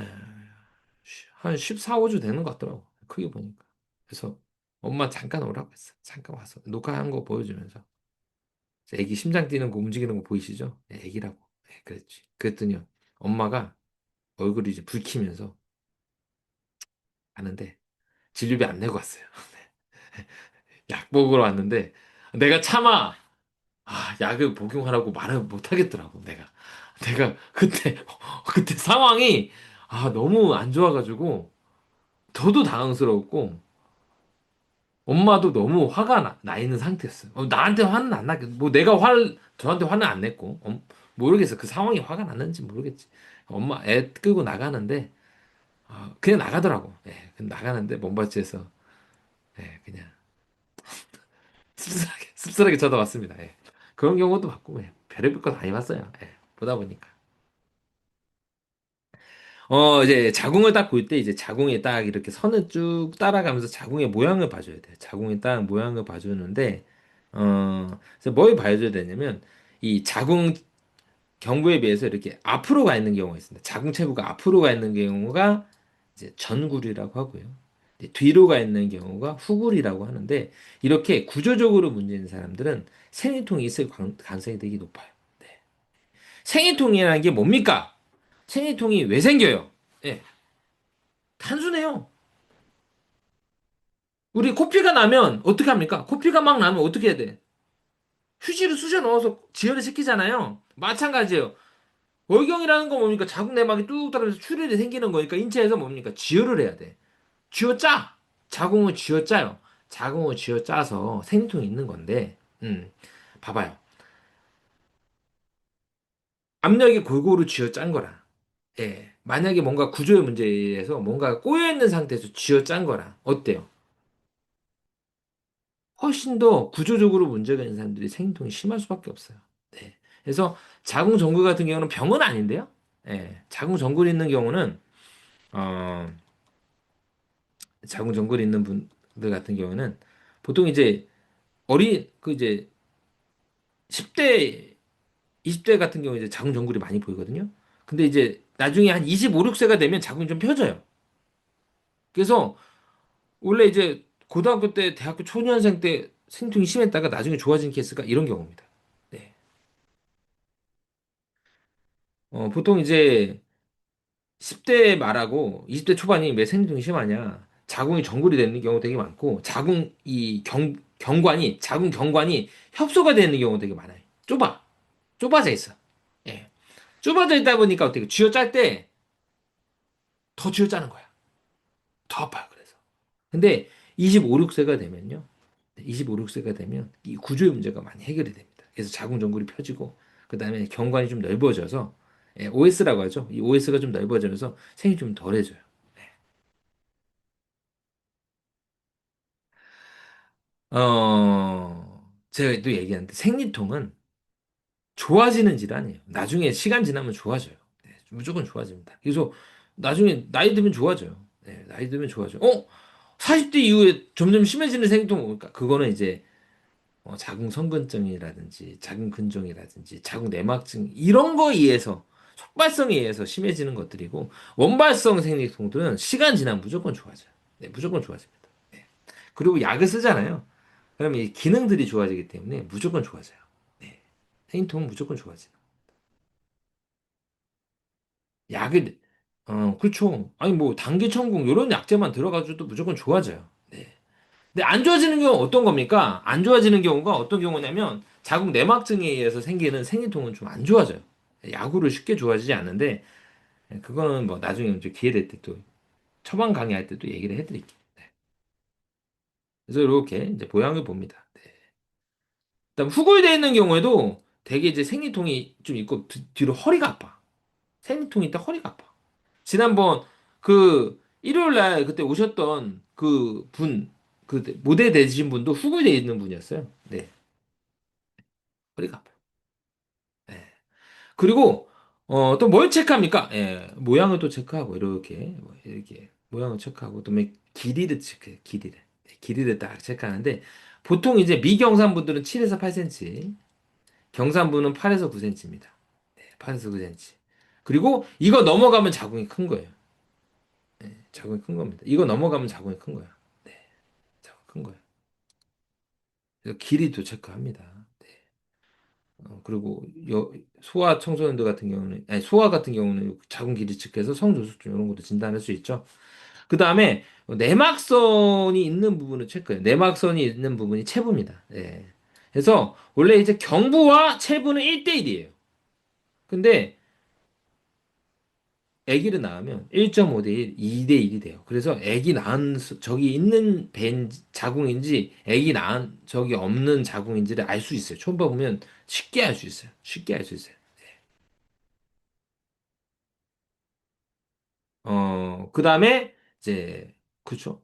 한 14, 5주 되는 것 같더라고. 크게 보니까. 그래서 엄마 잠깐 오라고 했어. 잠깐 와서 녹화한 거 보여주면서. 애기 심장 뛰는 거 움직이는 거 보이시죠? 네, 애기라고. 네, 그랬지. 그랬더니 엄마가 얼굴이 이제 붉히면서 가는데 진료비 안 내고 왔어요. 약 먹으러 왔는데 내가 차마 약을 복용하라고 말을 못 하겠더라고. 내가 그때 상황이 너무 안 좋아가지고 저도 당황스러웠고 엄마도 너무 나 있는 상태였어요. 나한테 화는 안 나겠, 뭐 저한테 화는 안 냈고, 모르겠어. 그 상황이 화가 났는지 모르겠지. 엄마 애 끌고 나가는데, 그냥 나가더라고. 예, 그냥 나가는데, 먼발치에서, 예, 그냥 씁쓸하게 쳐다봤습니다. 예. 그런 경우도 봤고, 예. 별의별 거 많이 봤어요. 예, 보다 보니까. 이제 자궁을 딱 볼 때, 이제 자궁에 딱 이렇게 선을 쭉 따라가면서 자궁의 모양을 봐줘야 돼요. 자궁의 딱 모양을 봐주는데, 그래서 뭘 봐줘야 되냐면, 이 자궁 경부에 비해서 이렇게 앞으로 가 있는 경우가 있습니다. 자궁체부가 앞으로 가 있는 경우가 이제 전굴이라고 하고요. 이제 뒤로 가 있는 경우가 후굴이라고 하는데, 이렇게 구조적으로 문제 있는 사람들은 생리통이 있을 가능성이 되게 높아요. 네. 생리통이라는 게 뭡니까? 생리통이 왜 생겨요? 예, 단순해요. 우리 코피가 나면 어떻게 합니까? 코피가 막 나면 어떻게 해야 돼? 휴지를 쑤셔 넣어서 지혈을 시키잖아요. 마찬가지예요. 월경이라는 건 뭡니까? 자궁 내막이 뚝 떨어져서 출혈이 생기는 거니까 인체에서 뭡니까? 지혈을 해야 돼. 쥐어짜! 자궁을 쥐어짜요. 자궁을 쥐어짜서 생리통이 있는 건데, 봐봐요. 압력이 골고루 쥐어짠 거라. 예. 만약에 뭔가 구조의 문제에서 뭔가 꼬여있는 상태에서 쥐어짠 거라. 어때요? 훨씬 더 구조적으로 문제가 있는 사람들이 생리통이 심할 수밖에 없어요. 네. 그래서 자궁 정글 같은 경우는 병은 아닌데요. 예. 자궁 정글이 있는 경우는 어, 자궁 정글이 있는 분들 같은 경우는 보통 이제 그 이제 10대, 20대 같은 경우에 이제 자궁 정글이 많이 보이거든요. 근데 이제 나중에 한 25, 6세가 되면 자궁이 좀 펴져요. 그래서 원래 이제 고등학교 때, 대학교 초년생 때 생통이 심했다가 나중에 좋아진 케이스가 이런 경우입니다. 네. 보통 이제 10대 말하고 20대 초반이 왜 생리통이 심하냐? 자궁이 정골이 되는 경우 되게 많고, 자궁 경관이 협소가 되는 경우 되게 많아요. 좁아져 있어. 예. 좁아져 있다 보니까 어떻게 쥐어짤 때 더 쥐어짜는 거야. 더 아파요. 그래서. 근데 25, 6세가 되면요. 25, 6세가 되면 이 구조의 문제가 많이 해결이 됩니다. 그래서 자궁 정골이 펴지고, 그 다음에 경관이 좀 넓어져서, OS라고 하죠. 이 OS가 좀 넓어지면서 생이 좀 덜해져요. 제가 또 얘기하는데 생리통은 좋아지는 질환이에요. 나중에 시간 지나면 좋아져요. 네, 무조건 좋아집니다. 그래서 나중에 나이 들면 좋아져요. 네, 나이 들면 좋아져요. 40대 이후에 점점 심해지는 생리통 뭡니까? 그거는 이제 자궁 성근증이라든지 자궁 근종이라든지 자궁 내막증 이런 거에 의해서 촉발성에 의해서 심해지는 것들이고, 원발성 생리통들은 시간 지나면 무조건 좋아져요. 네, 무조건 좋아집니다. 네. 그리고 약을 쓰잖아요. 그러면 이 기능들이 좋아지기 때문에 무조건 좋아져요. 네. 생리통은 무조건 좋아져요. 약을, 그렇죠. 아니, 뭐, 단기천궁, 이런 약제만 들어가줘도 무조건 좋아져요. 네. 근데 안 좋아지는 경우는 어떤 겁니까? 안 좋아지는 경우가 어떤 경우냐면, 자궁 내막증에 의해서 생기는 생리통은 좀 안 좋아져요. 약으로 쉽게 좋아지지 않는데, 그거는 뭐, 나중에 이제 기회 될 때 또, 처방 강의할 때 또 얘기를 해드릴게요. 네. 그래서 이렇게 이제 보양을 봅니다. 네. 그다음 후골되어 있는 경우에도 되게 이제 생리통이 좀 있고 뒤로 허리가 아파. 생리통이 있다 허리가 아파. 지난번 그 일요일 날 그때 오셨던 그 분, 그 모델 되신 분도 후골되어 있는 분이었어요. 네, 허리가 아파요. 네. 그리고 또 뭘 체크합니까? 예, 모양을 또 체크하고 이렇게 모양을 체크하고 또 길이를 체크해. 길이를. 네, 길이를 딱 체크하는데 보통 이제 미경상분들은 7에서 8cm, 경상부는 8에서 9cm입니다. 네, 8에서 9cm. 그리고 이거 넘어가면 자궁이 큰 거예요. 네, 자궁이 큰 겁니다. 이거 넘어가면 자궁이 큰 거야. 네, 자궁 큰 거예요. 그래서 길이도 체크합니다. 네. 그리고 소아 청소년들 같은 경우는, 아니, 소아 같은 경우는 자궁 길이 체크해서 성조숙증 이런 것도 진단할 수 있죠. 그 다음에 내막선이 있는 부분을 체크해요. 내막선이 있는 부분이 체부입니다. 네. 그래서 원래 이제 경부와 체부는 1대1이에요. 근데 아기를 낳으면 1.5대 1, 2대 1이 돼요. 그래서 아기 낳은 저기 있는 벤 자궁인지 아기 낳은 저기 없는 자궁인지를 알 수 있어요. 초음파 보면 쉽게 알 수 있어요. 쉽게 알 수 있어요. 그다음에 이제 그쵸?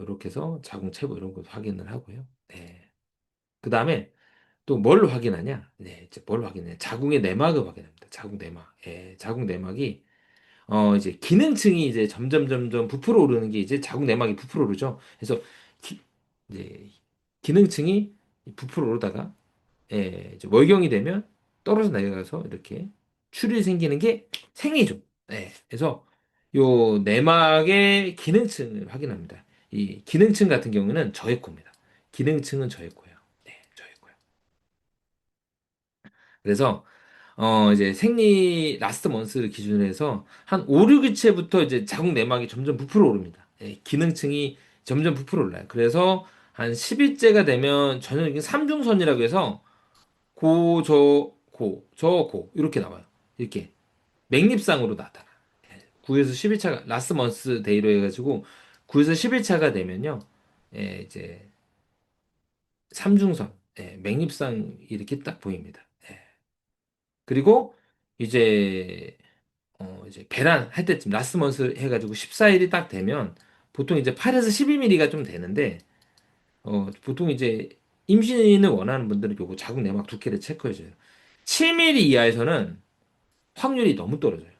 이렇게 해서 자궁 체부 이런 것도 확인을 하고요. 네. 그다음에 또 뭘 확인하냐? 네, 이제 뭘 확인해? 자궁의 내막을 확인합니다. 자궁 내막. 예, 자궁 내막이 이제 기능층이 이제 점점 부풀어 오르는 게 이제 자궁 내막이 부풀어 오르죠. 그래서 이제 기능층이 부풀어 오르다가 이제 월경이 되면 떨어져 내려가서 이렇게 출혈이 생기는 게 생리죠. 그래서 요 내막의 기능층을 확인합니다. 이 기능층 같은 경우는 저해코입니다. 기능층은 저해코예요. 저해코요. 그래서 이제 생리 라스트 먼스를 기준으로 해서 한 5, 6일째부터 이제 자궁 내막이 점점 부풀어 오릅니다. 기능층이 점점 부풀어 올라요. 그래서 한 10일째가 되면 전형적인 삼중선이라고 해서 고, 저, 고, 저, 고 이렇게 나와요. 이렇게 맥립상으로 나타나. 9에서 10일차가 라스트 먼스 데이로 해가지고 9에서 10일차가 되면요. 이제 삼중선, 맥립상 이렇게 딱 보입니다. 그리고 이제 배란 할 때쯤 라스트 먼스 해가지고 14일이 딱 되면 보통 이제 8에서 12mm가 좀 되는데 보통 이제 임신을 원하는 분들은 요거 자궁 내막 두께를 체크해줘요. 7mm 이하에서는 확률이 너무 떨어져요.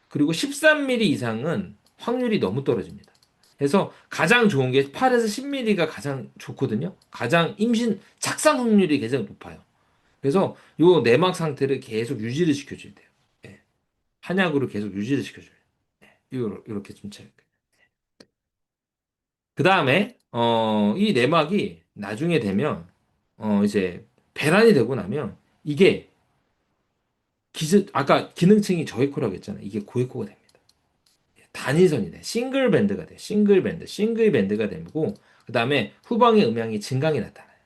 그리고 13mm 이상은 확률이 너무 떨어집니다. 그래서 가장 좋은 게 8에서 10mm가 가장 좋거든요. 가장 임신 착상 확률이 가장 높아요. 그래서 요 내막 상태를 계속 유지를 시켜줘야 돼요. 예. 한약으로 계속 유지를 시켜줘요. 요렇게 좀 체크. 그 다음에, 이 내막이 나중에 되면, 이제, 배란이 되고 나면, 이게, 아까 기능층이 저해코라고 했잖아요. 이게 고해코가 됩니다. 단일선이 돼. 싱글 밴드가 돼. 싱글 밴드. 싱글 밴드가 되고, 그 다음에 후방의 음양이 증강이 나타나요.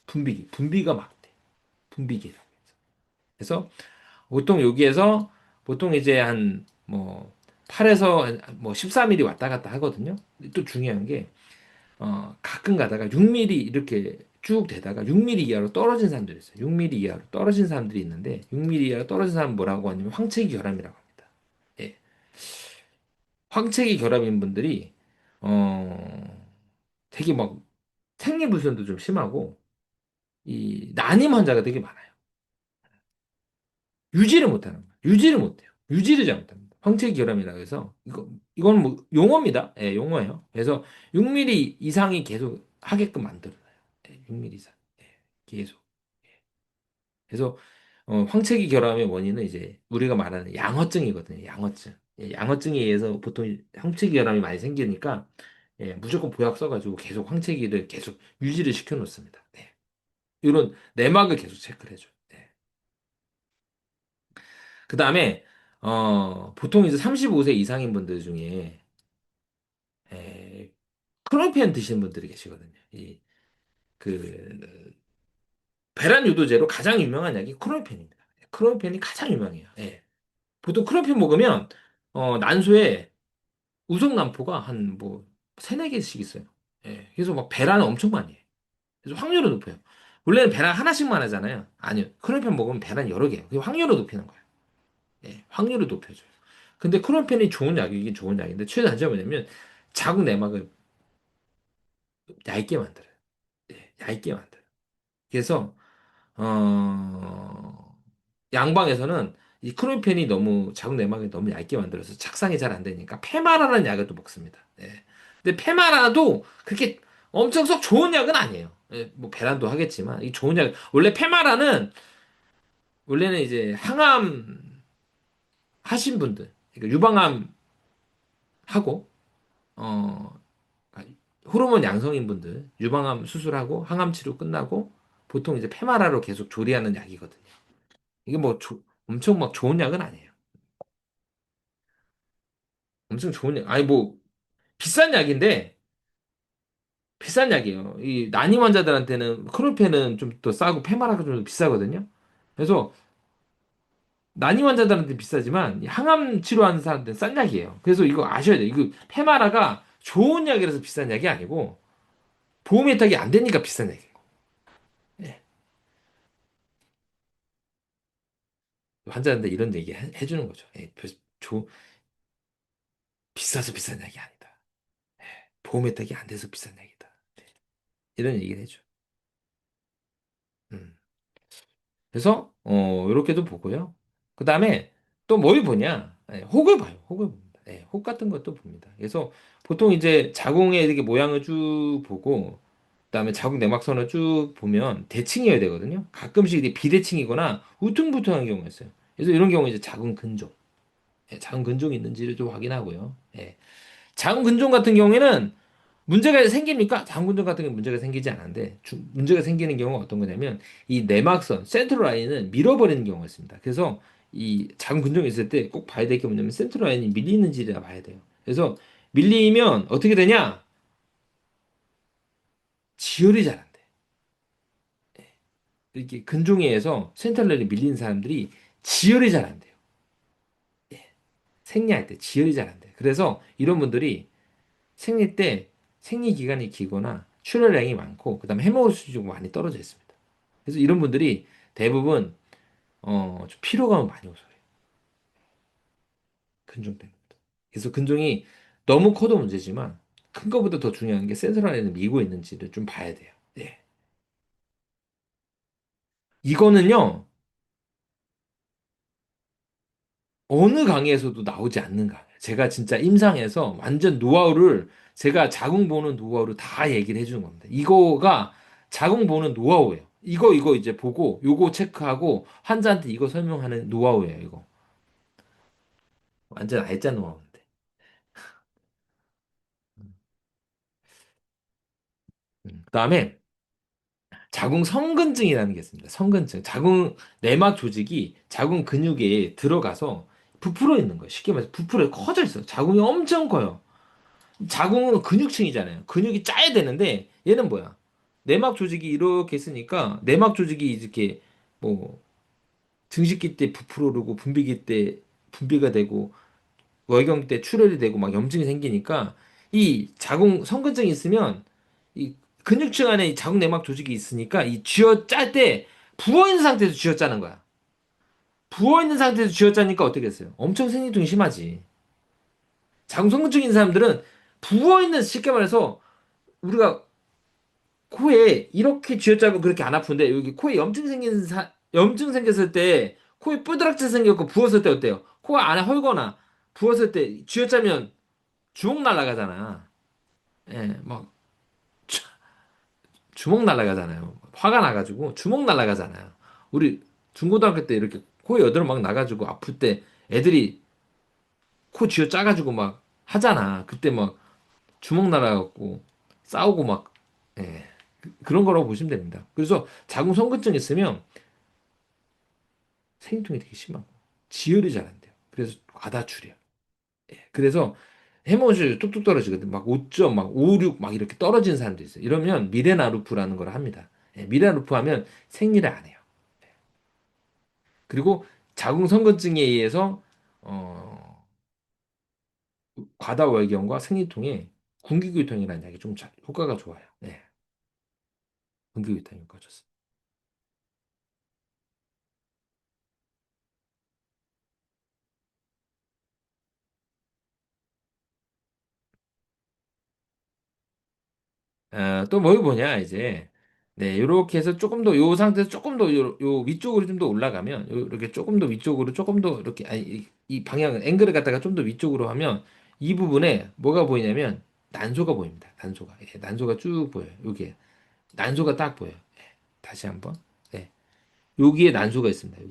분비가 막 돼. 분비기라고 해서. 그래서, 보통 여기에서, 보통 이제 한, 뭐, 8에서 뭐 13mm 왔다 갔다 하거든요. 또 중요한 게, 가끔 가다가 6mm 이렇게 쭉 되다가 6mm 이하로 떨어진 사람들이 있어요. 6mm 이하로 떨어진 사람들이 있는데 6mm 이하로 떨어진 사람 뭐라고 하냐면 황체기 결함이라고 합니다. 예. 황체기 결함인 분들이 어 되게 막 생리불순도 좀 심하고 이 난임 환자가 되게 많아요. 유지를 못하는 거예요. 유지를 못해요. 유지를 잘못합니다. 황체기 결함이라고 해서 이건 뭐 용어입니다. 예, 용어예요. 그래서 6mm 이상이 계속 하게끔 만들어요. 6mm 이상. 예, 계속. 그래서 황체기 결함의 원인은 이제 우리가 말하는 양허증이거든요. 양허증. 양허증에 의해서 보통 황체기 결함이 많이 생기니까 무조건 보약 써가지고 계속 황체기를 계속 유지를 시켜 놓습니다. 네. 이런 내막을 계속 체크를 해줘요. 네. 그 다음에 보통 이제 35세 이상인 분들 중에 에, 크로미펜 드시는 분들이 계시거든요. 그 배란 유도제로 가장 유명한 약이 크로미펜입니다. 크로미펜이 가장 유명해요. 예. 보통 크로펜 먹으면 난소에 우성남포가 한 뭐 세네 개씩 있어요. 그래서 막 배란을 엄청 많이 해. 그래서 확률은 높아요. 원래는 배란 하나씩만 하잖아요. 아니요. 크로펜 먹으면 배란 여러 개예요. 그 확률을 높이는 거예요. 확률을 높여줘요. 근데 크로펜이 좋은 약이긴 좋은 약인데 최단점이 뭐냐면 자궁 내막을 얇게 만들어요. 얇게 만들어요. 그래서 어, 양방에서는 이 크로미펜이 너무 자궁 내막이 너무 얇게 만들어서 착상이 잘 안 되니까 페마라는 약을 또 먹습니다. 근데 페마라도 그렇게 엄청 썩 좋은 약은 아니에요. 뭐 배란도 하겠지만 이 좋은 약 원래 페마라는 원래는 이제 항암 하신 분들 그러니까 유방암 하고 어 호르몬 양성인 분들 유방암 수술하고 항암 치료 끝나고 보통 이제 페마라로 계속 조리하는 약이거든요. 이게 뭐 엄청 막 좋은 약은 아니에요. 엄청 좋은 약, 아니 뭐 비싼 약인데 비싼 약이에요. 이 난임 환자들한테는 크로펜은 좀 더 싸고 페마라가 좀 더 비싸거든요. 그래서 난임 환자들한테 비싸지만 이 항암 치료하는 사람들은 싼 약이에요. 그래서 이거 아셔야 돼요. 이거 페마라가 좋은 약이라서 비싼 약이 아니고 보험 혜택이 안 되니까 비싼 약이에요. 예. 환자한테 이런 얘기 해주는 거죠. 예, 조- 비싸서 비싼 약이 아니다. 보험 혜택이 안 돼서 비싼 약이다. 이런 얘기를 해줘. 음. 그래서 이렇게도 보고요. 그 다음에 또 뭘 보냐? 예, 혹을 봐요. 혹을 봅니다. 예, 혹 같은 것도 봅니다. 그래서 보통 이제 자궁의 이렇게 모양을 쭉 보고 그다음에 자궁 내막선을 쭉 보면 대칭이어야 되거든요. 가끔씩 이게 비대칭이거나 우퉁불퉁한 경우가 있어요. 그래서 이런 경우 이제 자궁 근종, 예, 자궁 근종이 있는지를 좀 확인하고요. 예. 자궁 근종 같은 경우에는 문제가 생깁니까? 장군전 같은 경우 문제가 생기지 않는데 문제가 생기는 경우가 어떤 거냐면 이 내막선 센트럴 라인은 밀어버리는 경우가 있습니다. 그래서 이 작은 근종이 있을 때 꼭 봐야 될 게 뭐냐면 센트럴 라인이 밀리는지를 봐야 돼요. 그래서 밀리면 어떻게 되냐? 지혈이 잘 안 돼. 이렇게 근종에 의해서 센트럴 라인이 밀리는 사람들이 지혈이 잘 안 돼요. 생리할 때 지혈이 잘 안 돼. 그래서 이런 분들이 생리 때 생리 기간이 길거나 출혈량이 많고 그다음에 해모그 수준이 많이 떨어져 있습니다. 그래서 이런 분들이 대부분 좀 피로감을 많이 호소해요. 근종 때문에. 그래서 근종이 너무 커도 문제지만 큰 거보다 더 중요한 게 센트럴 라인을 미고 있는지를 좀 봐야 돼요. 예. 이거는요, 어느 강의에서도 나오지 않는 강의예요. 제가 진짜 임상에서 완전 노하우를 제가 자궁 보는 노하우를 다 얘기를 해주는 겁니다. 이거가 자궁 보는 노하우예요. 이거 이제 보고 요거 체크하고 환자한테 이거 설명하는 노하우예요, 이거. 완전 알짜 노하우인데. 그다음에 자궁 성근증이라는 게 있습니다. 성근증. 자궁 내막 조직이 자궁 근육에 들어가서 부풀어 있는 거예요. 쉽게 말해서 부풀어 커져 있어요. 자궁이 엄청 커요. 자궁은 근육층이잖아요. 근육이 짜야 되는데 얘는 뭐야? 내막 조직이 이렇게 있으니까 내막 조직이 이렇게 뭐 증식기 때 부풀어 오르고 분비기 때 분비가 되고 월경 때 출혈이 되고 막 염증이 생기니까 이 자궁 성근증이 있으면 이 근육층 안에 이 자궁 내막 조직이 있으니까 이 쥐어 짤 때 부어 있는 상태에서 쥐어 짜는 거야. 부어 있는 상태에서 쥐어 짜니까 어떻게 됐어요? 엄청 생리통이 심하지. 자궁 성근증 있는 사람들은 부어 있는 쉽게 말해서 우리가 코에 이렇게 쥐어짜면 그렇게 안 아픈데 여기 코에 염증 생겼을 때 코에 뾰드락지 생겼고 부었을 때 어때요? 코가 안에 헐거나 부었을 때 쥐어짜면 주먹 날아가잖아. 예, 막 주먹 날아가잖아요. 화가 나가지고 주먹 날아가잖아요. 우리 중고등학교 때 이렇게 코에 여드름 막 나가지고 아플 때 애들이 코 쥐어 짜가지고 막 하잖아. 그때 막 주먹 날아가고 싸우고 막 예, 그런 거라고 보시면 됩니다. 그래서 자궁 성근증 있으면 생리통이 되게 심하고 지혈이 잘 안 돼요. 그래서 과다출이야. 예, 그래서 해모질 뚝뚝 떨어지거든. 막 5점, 막 5, 6, 막 이렇게 떨어지는 사람도 있어요. 이러면 미레나루프라는 걸 합니다. 예, 미레나루프 하면 생리를 안 해요. 그리고 자궁선근증에 의해서 어, 과다월경과 생리통에 군기교통이라는 약이 좀 효과가 좋아요. 네, 군기교통 효과 좋습니다. 또 뭘 보냐 이제 네 이렇게 해서 조금 더 요 상태에서 조금 더 요 위쪽으로 좀 더 올라가면 이렇게 조금 더 위쪽으로 조금 더 이렇게 아니 이 방향 앵글을 갖다가 좀 더 위쪽으로 하면 이 부분에 뭐가 보이냐면 난소가 보입니다. 난소가 예, 난소가 쭉 보여요. 여기에 난소가 딱 보여요. 예, 다시 한번 네 여기에 난소가 있습니다.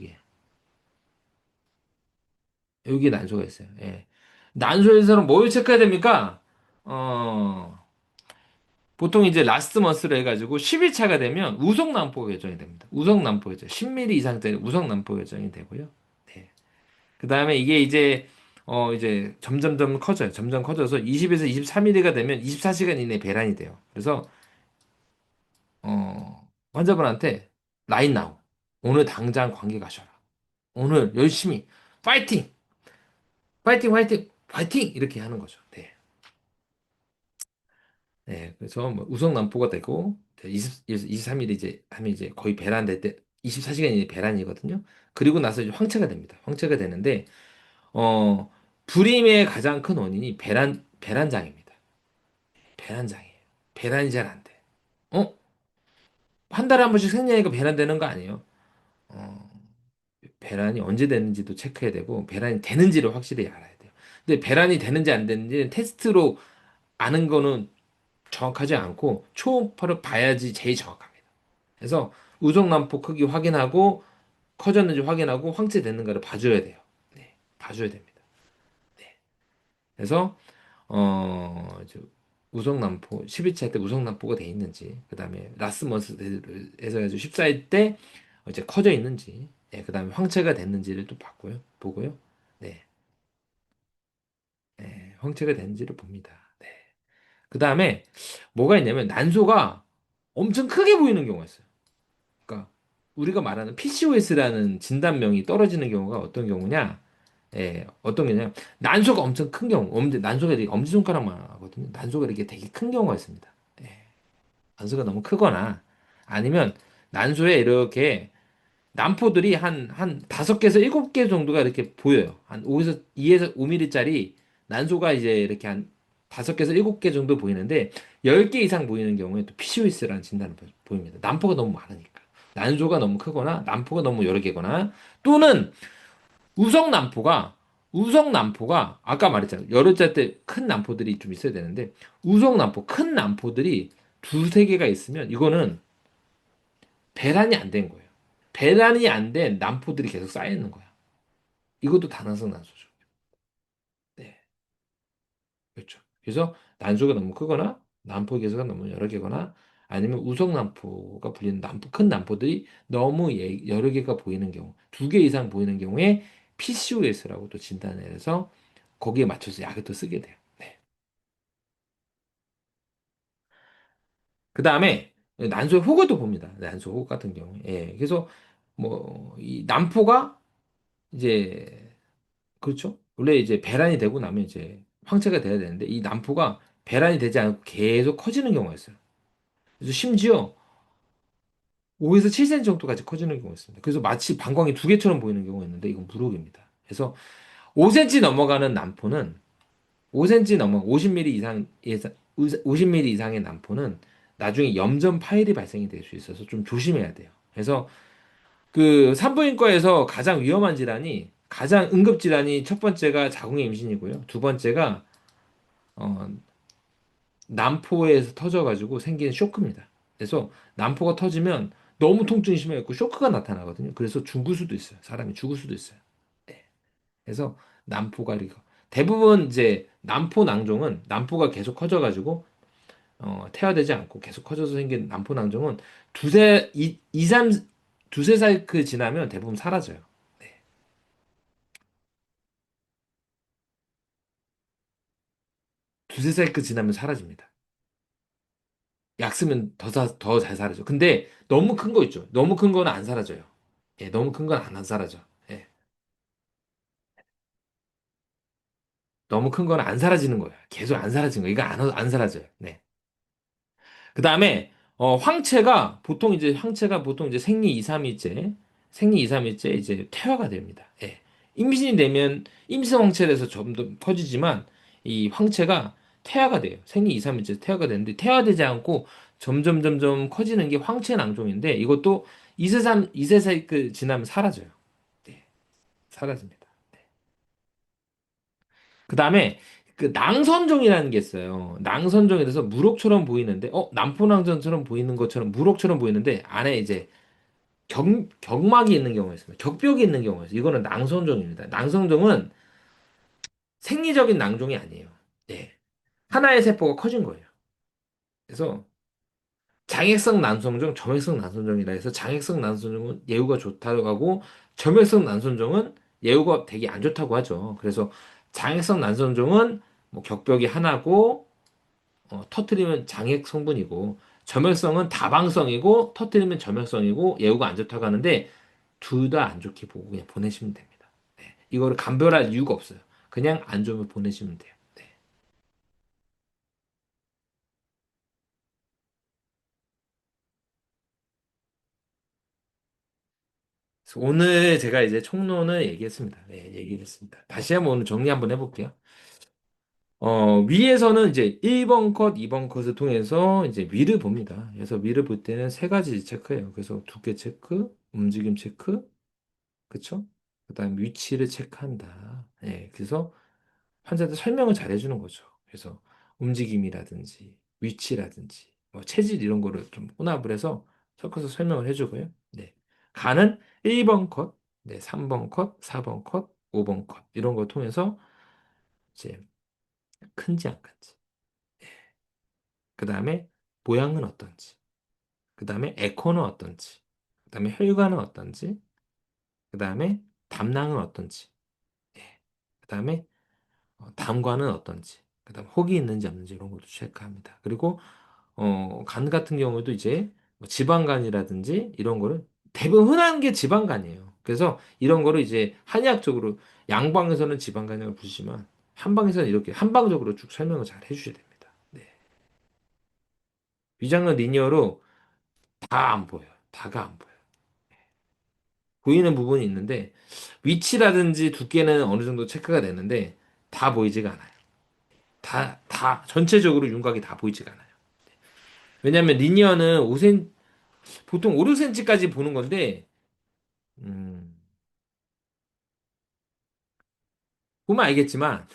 여기에 난소가 있어요. 예. 난소에서는 뭘 체크해야 됩니까? 어 보통 이제 라스트 먼스를 해가지고 10일차가 되면 우성남포 결정이 됩니다. 우성남포 결정. 10mm 이상짜리 우성남포 결정이 되고요. 네. 그 다음에 이게 이제 점점점 커져요. 점점 커져서 20에서 23mm가 되면 24시간 이내에 배란이 돼요. 그래서, 환자분한테 라인 나우. 오늘 당장 관계 가셔라. 오늘 열심히 파이팅! 파이팅! 파이팅! 파이팅! 이렇게 하는 거죠. 네. 네. 그래서 뭐 우성남포가 되고 23일이 이제 하면 이제 거의 배란될 때 24시간이 배란이거든요. 그리고 나서 이제 황체가 됩니다. 황체가 되는데 불임의 가장 큰 원인이 배란장입니다. 배란장이에요. 배란이 잘 안 돼. 어? 한 달에 한 번씩 생리하니까 배란되는 거 아니에요? 어, 배란이 언제 되는지도 체크해야 되고 배란이 되는지를 확실히 알아야 돼요. 근데 배란이 되는지 안 되는지 테스트로 아는 거는 정확하지 않고 초음파를 봐야지 제일 정확합니다. 그래서 우정남포 크기 확인하고 커졌는지 확인하고 황체됐는가를 봐줘야 돼요. 네, 봐줘야 됩니다. 네. 그래서 이제 우성남포 10일차 때 우성남포가 돼 있는지 그다음에 라스머스에서 해서 14일 때 이제 커져 있는지 그다음에 황체가 됐는지를 또 봤고요. 보고요. 네. 네, 황체가 됐는지를 봅니다. 네. 그다음에 뭐가 있냐면 난소가 엄청 크게 보이는 경우가 있어요. 그러니까 우리가 말하는 PCOS라는 진단명이 떨어지는 경우가 어떤 경우냐? 어떤 경우냐? 난소가 엄청 큰 경우, 난소가 되게 엄지손가락만 하거든요. 난소가 이렇게 되게 큰 경우가 있습니다. 예, 난소가 너무 크거나 아니면 난소에 이렇게 난포들이 한 5개에서 7개 정도가 이렇게 보여요. 한 2에서 5mm짜리 난소가 이제 이렇게 한 5개에서 7개 정도 보이는데 10개 이상 보이는 경우에 또 PCOS라는 진단을 보입니다. 난포가 너무 많으니까. 난소가 너무 크거나 난포가 너무 여러 개거나 또는 우성난포가 우성난포가 아까 말했잖아요. 여러 짤 때 큰 난포들이 좀 있어야 되는데 우성난포 큰 난포들이 두세 개가 있으면 이거는 배란이 안 된 거예요. 배란이 안 된 난포들이 계속 쌓여 있는 거야. 이것도 다나성 난소죠. 네, 그렇죠. 그래서 난소가 너무 크거나 난포 개수가 너무 여러 개거나 아니면 우성 난포가 불리는 큰 난포들이 너무 여러 개가 보이는 경우, 2개 이상 보이는 경우에 PCOS라고 또 진단을 해서 거기에 맞춰서 약을 또 쓰게 돼요. 네. 그 다음에 난소의 호거도 봅니다. 난소 호거 같은 경우에. 그래서 뭐 이 난포가 이제 그렇죠. 원래 이제 배란이 되고 나면 이제 황체가 돼야 되는데 이 난포가 배란이 되지 않고 계속 커지는 경우가 있어요. 그래서 심지어 5에서 7cm 정도까지 커지는 경우가 있습니다. 그래서 마치 방광이 2개처럼 보이는 경우가 있는데 이건 무록입니다. 그래서 5cm 넘어가는 난포는 5cm 넘어 50mm 이상 50mm 이상의 난포는 나중에 염전 파열이 발생이 될 수 있어서 좀 조심해야 돼요. 그래서 그 산부인과에서 가장 위험한 질환이 가장 응급 질환이 첫 번째가 자궁의 임신이고요. 두 번째가 어, 난포에서 터져가지고 생긴 쇼크입니다. 그래서 난포가 터지면 너무 통증이 심해갖고 쇼크가 나타나거든요. 그래서 죽을 수도 있어요. 사람이 죽을 수도 있어요. 네. 그래서 난포가 이거 대부분 이제 난포 낭종은 난포가 계속 커져가지고 태아되지 않고 계속 커져서 생긴 난포 낭종은 삼 두세 사이클 지나면 대부분 사라져요. 네. 두세 사이클 지나면 사라집니다. 약 쓰면 더 잘 사라져. 근데 너무 큰 거 있죠. 너무 큰 거는 안 사라져요. 너무 큰 건 안 사라져. 예, 너무 큰 거는 안 사라지는 거예요. 계속 안 사라지는 거예요. 이거 안 사라져요. 네. 그 다음에, 황체가 보통 이제 생리 2, 3일째 이제 퇴화가 됩니다. 예. 임신이 되면 임신 황체에서 좀 더 커지지만 이 황체가 퇴화가 돼요. 생리 2, 3일째 퇴화가 되는데 퇴화되지 않고 점점 커지는 게 황체 낭종인데 이것도 2세 사이클 지나면 사라져요. 네. 사라집니다. 그 다음에 그 낭선종이라는 게 있어요. 낭선종에 대해서 무록처럼 보이는데, 남포낭전처럼 보이는 것처럼 무록처럼 보이는데, 안에 이제 경막이 있는 경우가 있습니다. 격벽이 있는 경우가 있어요. 이거는 낭선종입니다. 낭선종은 생리적인 낭종이 아니에요. 예. 하나의 세포가 커진 거예요. 그래서 장액성 난소종, 점액성 난소종이라 해서 장액성 난소종은 예후가 좋다고 하고 점액성 난소종은 예후가 되게 안 좋다고 하죠. 그래서 장액성 난소종은 뭐 격벽이 하나고 터트리면 장액 성분이고 점액성은 다방성이고 터트리면 점액성이고 예후가 안 좋다고 하는데 둘 다 안 좋게 보고 그냥 보내시면 됩니다. 네. 이거를 감별할 이유가 없어요. 그냥 안 좋으면 보내시면 돼요. 네. 그래서 오늘 제가 이제 총론을 얘기했습니다. 네, 얘기를 했습니다. 다시 한번 오늘 정리 한번 해볼게요. 위에서는 이제 1번 컷, 2번 컷을 통해서 이제 위를 봅니다. 그래서 위를 볼 때는 세 가지 체크해요. 그래서 두께 체크, 움직임 체크, 그쵸? 그다음 위치를 체크한다. 예, 그래서 환자한테 설명을 잘 해주는 거죠. 그래서 움직임이라든지 위치라든지 뭐 체질 이런 거를 좀 혼합을 해서 섞어서 설명을 해주고요. 네. 간은 1번 컷, 네, 3번 컷, 4번 컷, 5번 컷 이런 걸 통해서 이제 큰지 안 큰지, 그 다음에 모양은 어떤지, 그 다음에 에코는 어떤지, 그 다음에 혈관은 어떤지, 그 다음에 담낭은 어떤지, 예. 그 다음에 담관은 어떤지, 그 다음 혹이 있는지 없는지 이런 것도 체크합니다. 그리고 간 같은 경우도 이제 뭐 지방간이라든지 이런 거를 대부분 흔한 게 지방간이에요. 그래서 이런 거를 이제 한의학적으로 양방에서는 지방간이라고 부르지만 한방에서는 이렇게 한방적으로 쭉 설명을 잘 해주셔야 됩니다. 네. 위장은 리니어로 다 안 보여요. 다가 안 보여요. 보이는 부분이 있는데 위치라든지 두께는 어느 정도 체크가 되는데 다 보이지가 않아요. 전체적으로 윤곽이 다 보이지가 않아요. 왜냐하면 리니어는 5cm, 보통 5, 6cm까지 보는 건데, 음, 보면 알겠지만,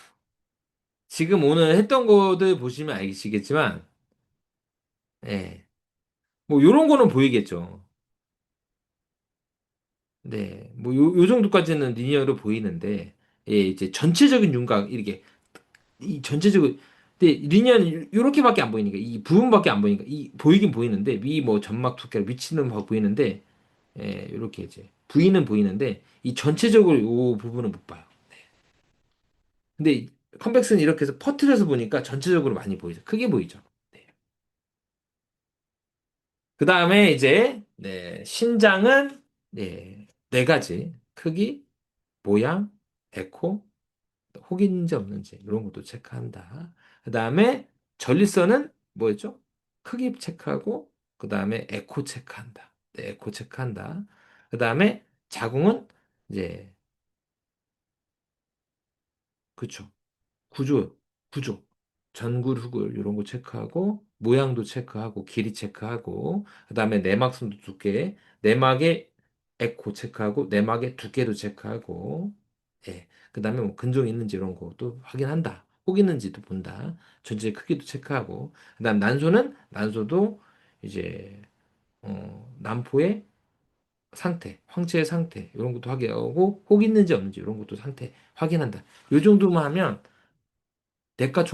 지금 오늘 했던 거들 보시면 알시겠지만, 예, 뭐, 요런 거는 보이겠죠. 네, 뭐, 요 정도까지는 리니어로 보이는데, 예, 이제 전체적인 윤곽, 이렇게, 이 전체적으로, 근데 리니어는 요렇게밖에 안 보이니까, 이 부분밖에 안 보이니까, 이, 보이긴 보이는데, 위 뭐 점막 두께, 위치는 막 보이는데, 예, 요렇게 이제, 부위는 보이는데, 이 전체적으로 요 부분은 못 봐요. 근데 컴백스는 이렇게 해서 퍼트려서 보니까 전체적으로 많이 보이죠. 크게 보이죠. 네. 그 다음에 이제 네, 신장은 네, 네 가지 크기, 모양, 에코, 혹 있는지 없는지 이런 것도 체크한다. 그 다음에 전립선은 뭐였죠? 크기 체크하고 그 다음에 에코 체크한다. 네, 에코 체크한다. 그 다음에 자궁은 이제 그쵸. 구조, 구조. 전굴, 후굴 이런 거 체크하고 모양도 체크하고 길이 체크하고 그다음에 내막선도 두께, 내막의 에코 체크하고 내막의 두께도 체크하고 예. 그다음에 뭐 근종 있는지 이런 것도 확인한다. 혹 있는지도 본다. 전체 크기도 체크하고 그다음 난소는 난소도 이제 난포의 상태, 황체의 상태 이런 것도 확인하고 혹 있는지 없는지 이런 것도 상태 확인한다. 요 정도만 하면 내과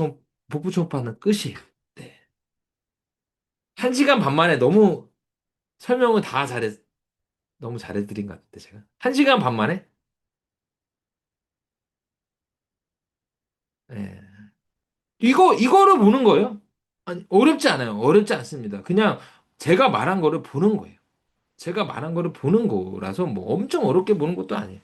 복부 초음파는 끝이에요. 네. 1시간 반 만에 너무 설명을 다 너무 잘해드린 것 같은데, 제가. 1시간 반 만에? 예. 이거를 보는 거예요? 아니, 어렵지 않아요. 어렵지 않습니다. 그냥 제가 말한 거를 보는 거예요. 제가 말한 거를 보는 거라서 뭐 엄청 어렵게 보는 것도 아니에요.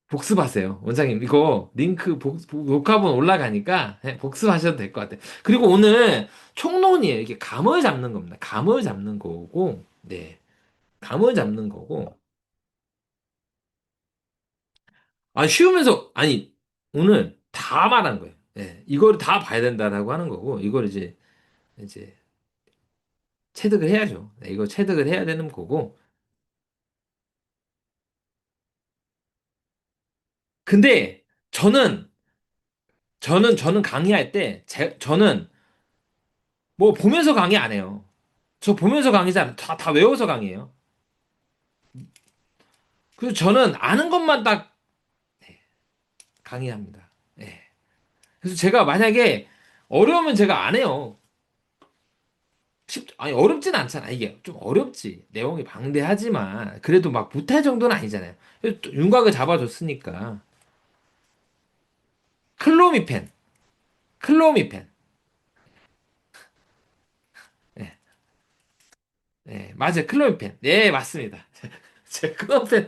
복습하세요. 원장님, 이거 링크 녹화본 올라가니까 복습하셔도 될 것 같아요. 그리고 오늘 총론이에요. 이게 감을 잡는 겁니다. 감을 잡는 거고, 네. 감을 잡는 거고, 쉬우면서, 아니, 오늘 다 말한 거예요. 예, 이거를 다 봐야 된다라고 하는 거고, 이걸 이제 체득을 해야죠. 네, 이거 체득을 해야 되는 거고. 근데 저는 강의할 때, 저는 뭐 보면서 강의 안 해요. 저 보면서 강의 잘, 다 외워서 강의해요. 그래서 저는 아는 것만 딱 강의합니다. 예. 그래서 제가 만약에 어려우면 제가 안 해요. 아니, 어렵진 않잖아. 이게 좀 어렵지. 내용이 방대하지만, 그래도 막 못할 정도는 아니잖아요. 그래도 또 윤곽을 잡아줬으니까. 클로미펜, 클로미펜. 네, 맞아요. 클로미펜. 네, 맞습니다. 제가 클로미펜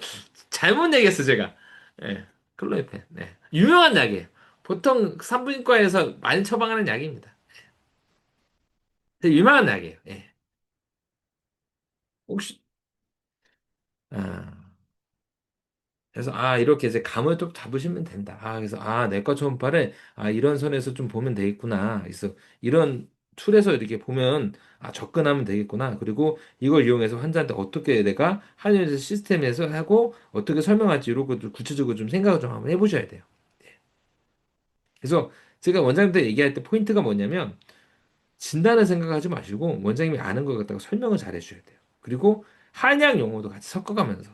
잘못 얘기했어, 제가. 네, 클로미펜. 네. 유명한 약이에요. 보통 산부인과에서 많이 처방하는 약입니다. 되게 유명한 약이에요. 예. 혹시, 아, 그래서, 이렇게 이제 감을 좀 잡으시면 된다. 그래서, 내과 초음파를, 이런 선에서 좀 보면 되겠구나. 그래서, 이런 툴에서 이렇게 보면, 접근하면 되겠구나. 그리고 이걸 이용해서 환자한테 어떻게 내가 한의사 시스템에서 하고, 어떻게 설명할지, 이런 것들 구체적으로 좀 생각을 좀 한번 해보셔야 돼요. 그래서, 제가 원장님한테 얘기할 때 포인트가 뭐냐면, 진단을 생각하지 마시고, 원장님이 아는 걸 갖다가 설명을 잘 해주셔야 돼요. 그리고, 한약 용어도 같이 섞어가면서,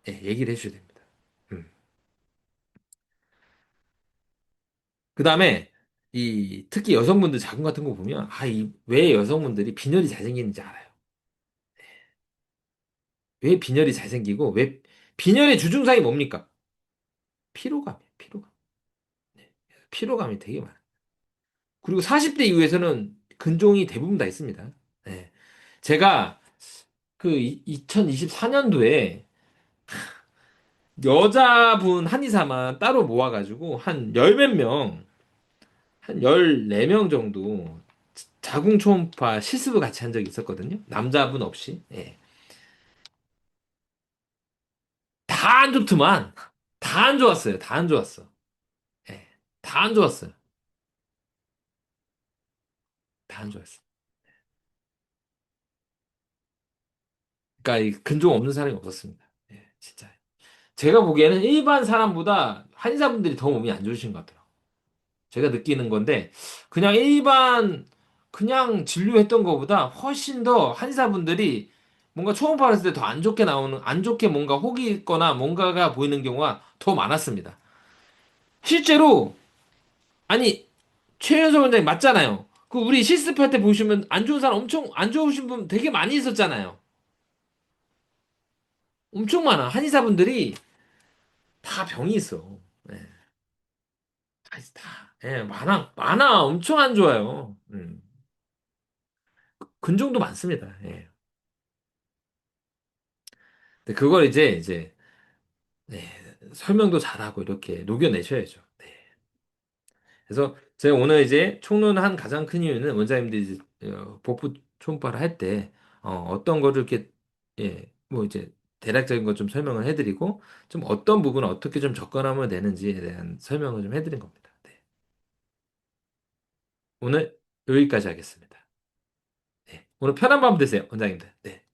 얘기를 해주셔야 됩니다. 음. 그 다음에 이 특히 여성분들 자궁 같은 거 보면 이 왜 여성분들이 빈혈이 잘 생기는지 알아요. 왜 빈혈이 잘 생기고 왜 빈혈의 주증상이 뭡니까? 피로감이에요. 피로감. 네. 피로감이 되게 많아요. 그리고 40대 이후에서는 근종이 대부분 다 있습니다. 네. 제가 그 2024년도에 여자분 한의사만 따로 모아가지고 한 열 몇 명, 한 14명 정도 자궁 초음파 실습을 같이 한 적이 있었거든요. 남자분 없이. 예. 다 안 좋더만. 다 안 좋았어요. 다 안 좋았어. 예. 다 안 좋았어요. 다 안 좋았어. 그러니까 이 근종 없는 사람이 없었습니다. 예, 진짜. 제가 보기에는 일반 사람보다 한의사분들이 더 몸이 안 좋으신 것 같아요. 제가 느끼는 건데 그냥 일반 그냥 진료했던 것보다 훨씬 더 한의사분들이 뭔가 초음파 했을 때 더 안 좋게 나오는 안 좋게 뭔가 혹이 있거나 뭔가가 보이는 경우가 더 많았습니다. 실제로 아니 최연소 원장님 맞잖아요. 그 우리 실습할 때 보시면 안 좋은 사람 엄청 안 좋으신 분 되게 많이 있었잖아요. 엄청 많아. 한의사분들이 다 병이 있어. 네. 다 있어, 다. 예, 많아. 많아. 엄청 안 좋아요. 근종도 많습니다. 예. 근데 그걸 이제 네, 설명도 잘하고 이렇게 녹여내셔야죠. 네. 그래서 제가 오늘 이제 총론한 가장 큰 이유는 원장님들이 이제 복부 초음파를 할 때 어떤 거를 이렇게 뭐 이제 대략적인 것 좀 설명을 해드리고 좀 어떤 부분을 어떻게 좀 접근하면 되는지에 대한 설명을 좀 해드린 겁니다. 네. 오늘 여기까지 하겠습니다. 네. 오늘 편한 밤 되세요, 원장님들. 네.